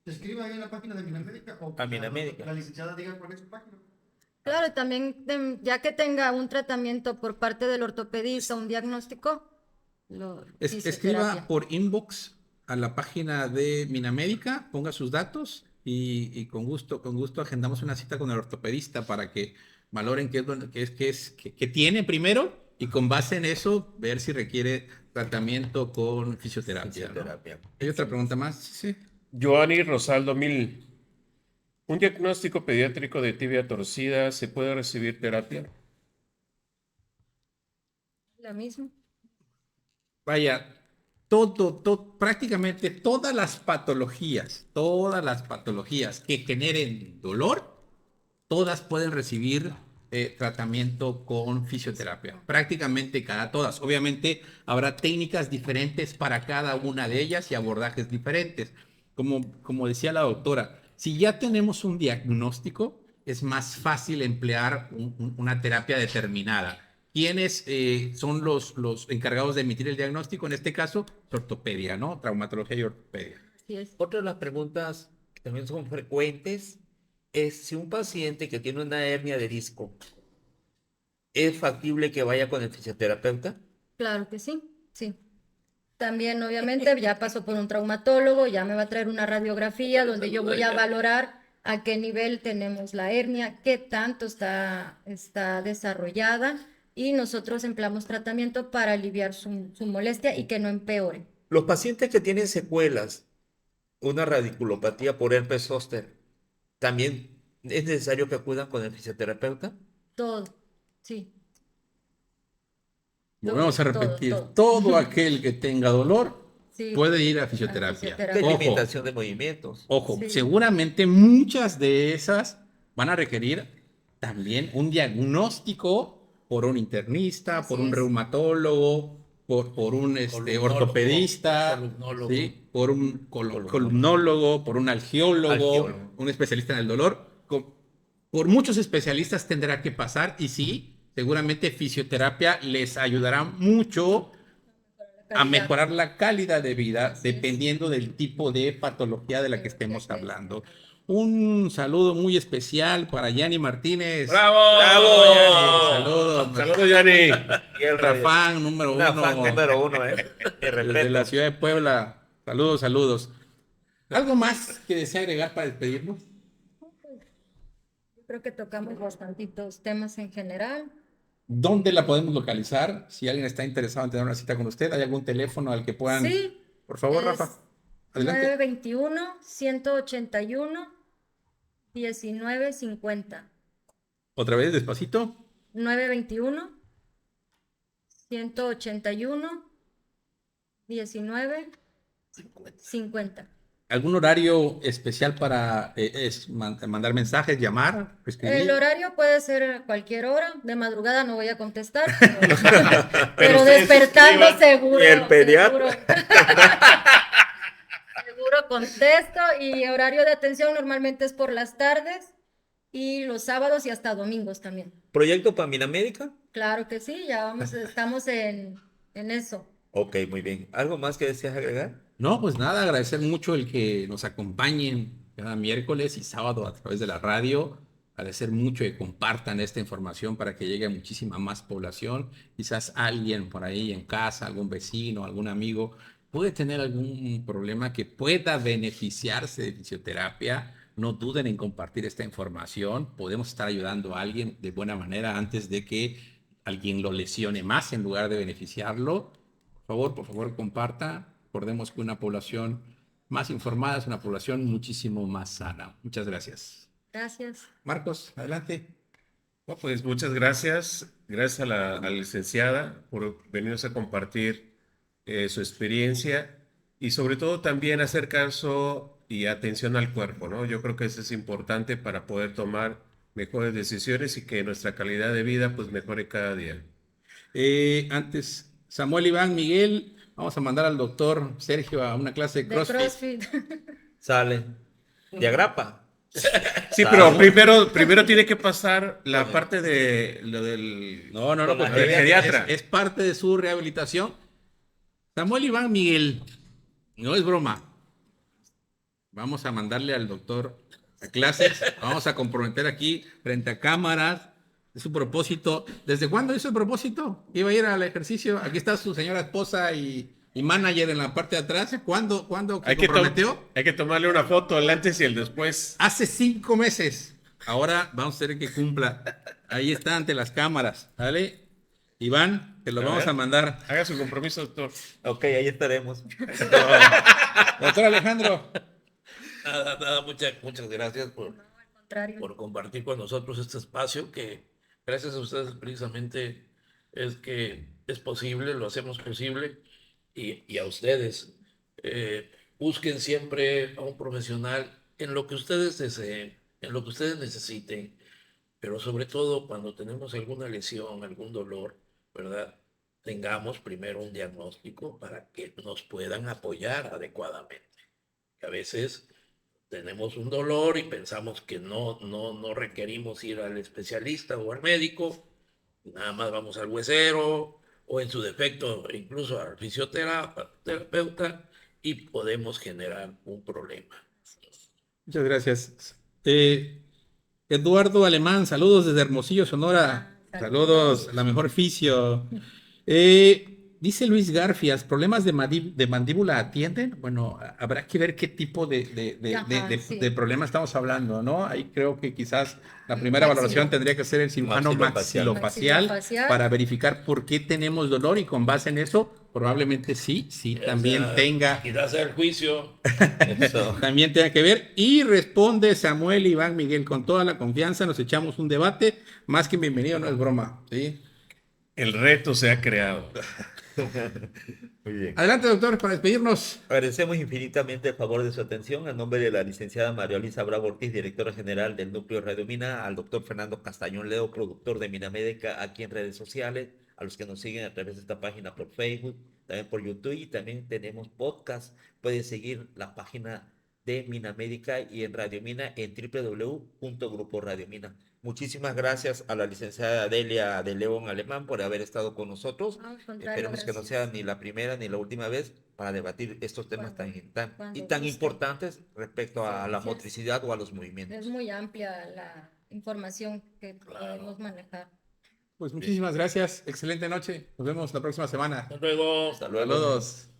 Se escriba ahí en la página de Minamédica o A Minamédica. la licenciada diga cuál es su página. Claro, y también ya que tenga un tratamiento por parte del ortopedista, un diagnóstico, Escriba fisioterapia. por inbox a la página de Minamédica, ponga sus datos y con gusto agendamos una cita con el ortopedista para que valoren qué tiene primero y con base en eso ver si requiere tratamiento con fisioterapia, ¿no? Fisioterapia. ¿Hay otra pregunta más? Sí. Joanny Rosaldo Mil, ¿un diagnóstico pediátrico de tibia torcida se puede recibir terapia? La misma. Vaya, prácticamente todas las patologías que generen dolor, todas pueden recibir tratamiento con fisioterapia. Prácticamente todas. Obviamente habrá técnicas diferentes para cada una de ellas y abordajes diferentes. Como decía la doctora, si ya tenemos un diagnóstico, es más fácil emplear una terapia determinada. ¿Quiénes son los encargados de emitir el diagnóstico? En este caso, ortopedia, ¿no? Traumatología y ortopedia. Así es. Otra de las preguntas que también son frecuentes es si un paciente que tiene una hernia de disco, ¿es factible que vaya con el fisioterapeuta? Claro que sí, sí. También, obviamente, ya pasó por un traumatólogo, ya me va a traer una radiografía donde yo voy a valorar a qué nivel tenemos la hernia, qué tanto está desarrollada, y nosotros empleamos tratamiento para aliviar su molestia y que no empeore. Los pacientes que tienen secuelas, una radiculopatía por herpes zóster, ¿también es necesario que acudan con el fisioterapeuta? Todo, sí. Volvemos a repetir, todo. todo aquel que tenga dolor Sí. puede ir a fisioterapia. fisioterapia. De Ojo, limitación de movimientos. ojo, Sí. seguramente muchas de esas van a requerir también un diagnóstico por un internista, Así por un es. reumatólogo, por un Columnólogo, ortopedista, columnólogo. ¿sí? Por un columnólogo, por un algiólogo, Algiólogo. un especialista en el dolor. Por muchos especialistas tendrá que pasar y sí, seguramente fisioterapia les ayudará mucho calidad. mejorar la calidad de vida Así es. dependiendo del tipo de patología de la que estemos hablando. Un saludo muy especial para Yanni Martínez. ¡Bravo! ¡Bravo! Saludos. Saludos, Yanni. Y el Nuestra fan número una uno. fan número uno, Mi Desde respeto. la ciudad de Puebla. Saludos, saludos. ¿Algo más que desea agregar para despedirnos? Creo que tocamos bastantitos temas en general. ¿Dónde la podemos localizar? Si alguien está interesado en tener una cita con usted, ¿hay algún teléfono al que puedan? Sí. Por favor, es Rafa. Adelante. 921-181-1950. Otra vez, despacito. 921-181-1950. ¿Algún horario especial para mandar mensajes, llamar, escribir? El horario puede ser cualquier hora. De madrugada no voy a contestar, pero ustedes despertando escriban. seguro. Y el pediatra. Seguro contesto. Y horario de atención normalmente es por las tardes y los sábados y hasta domingos también. ¿Proyecto para Minamédica? Claro que sí, estamos en eso. Ok, muy bien. ¿Algo más que deseas agregar? No, pues nada, agradecer mucho el que nos acompañen cada miércoles y sábado a través de la radio. Agradecer mucho que compartan esta información para que llegue a muchísima más población. Quizás alguien por ahí en casa, algún vecino, algún amigo, puede tener algún problema que pueda beneficiarse de fisioterapia. No duden en compartir esta información. Podemos estar ayudando a alguien de buena manera antes de que alguien lo lesione más en lugar de beneficiarlo. Por favor, comparta. Recordemos que una población más informada es una población muchísimo más sana. Muchas gracias. Gracias. Marcos, adelante. No, pues muchas gracias. Gracias a la licenciada por venirnos a compartir su experiencia y sobre todo también hacer caso y atención al cuerpo, ¿no? Yo creo que eso es importante para poder tomar mejores decisiones y que nuestra calidad de vida pues mejore cada día. Antes, Samuel, Iván, Miguel, vamos a mandar al doctor Sergio a una clase de De CrossFit. CrossFit. Sale. ¿De agrapa? Sí, pero primero tiene que pasar la parte de lo del... No, Con pues la del pediatra. es parte de su rehabilitación. Samuel, Iván, Miguel, no es broma. Vamos a mandarle al doctor a clases, vamos a comprometer aquí frente a cámaras. Es su propósito. ¿Desde cuándo hizo el propósito? Iba a ir al ejercicio. Aquí está su señora esposa y manager en la parte de atrás. ¿Cuándo se comprometió? Hay que tomarle una foto, el antes y el después. Hace 5 meses. Ahora vamos a hacer que cumpla. Ahí está ante las cámaras. ¿Vale? Iván, te lo A vamos ver. a mandar. Haga su compromiso, doctor. Ok, ahí estaremos. Doctor Alejandro. Nada, muchas gracias Al contrario. por compartir con nosotros este espacio que gracias a ustedes precisamente es que es posible, lo hacemos posible y a ustedes. Busquen siempre a un profesional en lo que ustedes deseen, en lo que ustedes necesiten, pero sobre todo cuando tenemos alguna lesión, algún dolor, ¿verdad? Tengamos primero un diagnóstico para que nos puedan apoyar adecuadamente. A veces tenemos un dolor y pensamos que no requerimos ir al especialista o al médico, nada más vamos al huesero o en su defecto incluso al fisioterapeuta y podemos generar un problema. Muchas gracias. Eduardo Alemán, saludos desde Hermosillo, Sonora. Saludos, la mejor fisio. Dice Luis Garfias, ¿problemas de mandíbula atienden? Bueno, habrá que ver qué tipo Sí. de problema estamos hablando, ¿no? Ahí creo que quizás la primera valoración tendría que ser el cirujano maxilofacial Maxilofacial. para verificar por qué tenemos dolor y con base en eso, probablemente sí, también tenga. Quizás el juicio. Eso. También tenga que ver. Y responde Samuel, Iván, Miguel, con toda la confianza, nos echamos un debate. Más que bienvenido, no es broma. ¿Sí? El reto se ha creado. Muy bien. Adelante, doctor, para despedirnos. Agradecemos infinitamente el favor de su atención a nombre de la licenciada María Luisa Bravo Ortiz, directora general del Núcleo Radio Mina, al doctor Fernando Castañón Leo, productor de Minamédica aquí en redes sociales, a los que nos siguen a través de esta página por Facebook, también por YouTube y también tenemos podcast. Pueden seguir la página de Minamérica y en Radio Mina en www.gruporadiomina. Muchísimas gracias a la licenciada Delia de León Alemán por haber estado con nosotros. No, al contrario, Esperemos que no gracias. sea ni la primera ni la última vez para debatir estos temas Cuando tan guste. importantes respecto a la Sí, motricidad o a los movimientos. Es muy amplia la información que podemos manejar. Pues muchísimas gracias. Excelente noche. Nos vemos la próxima semana. Hasta luego. Hasta luego. Saludos.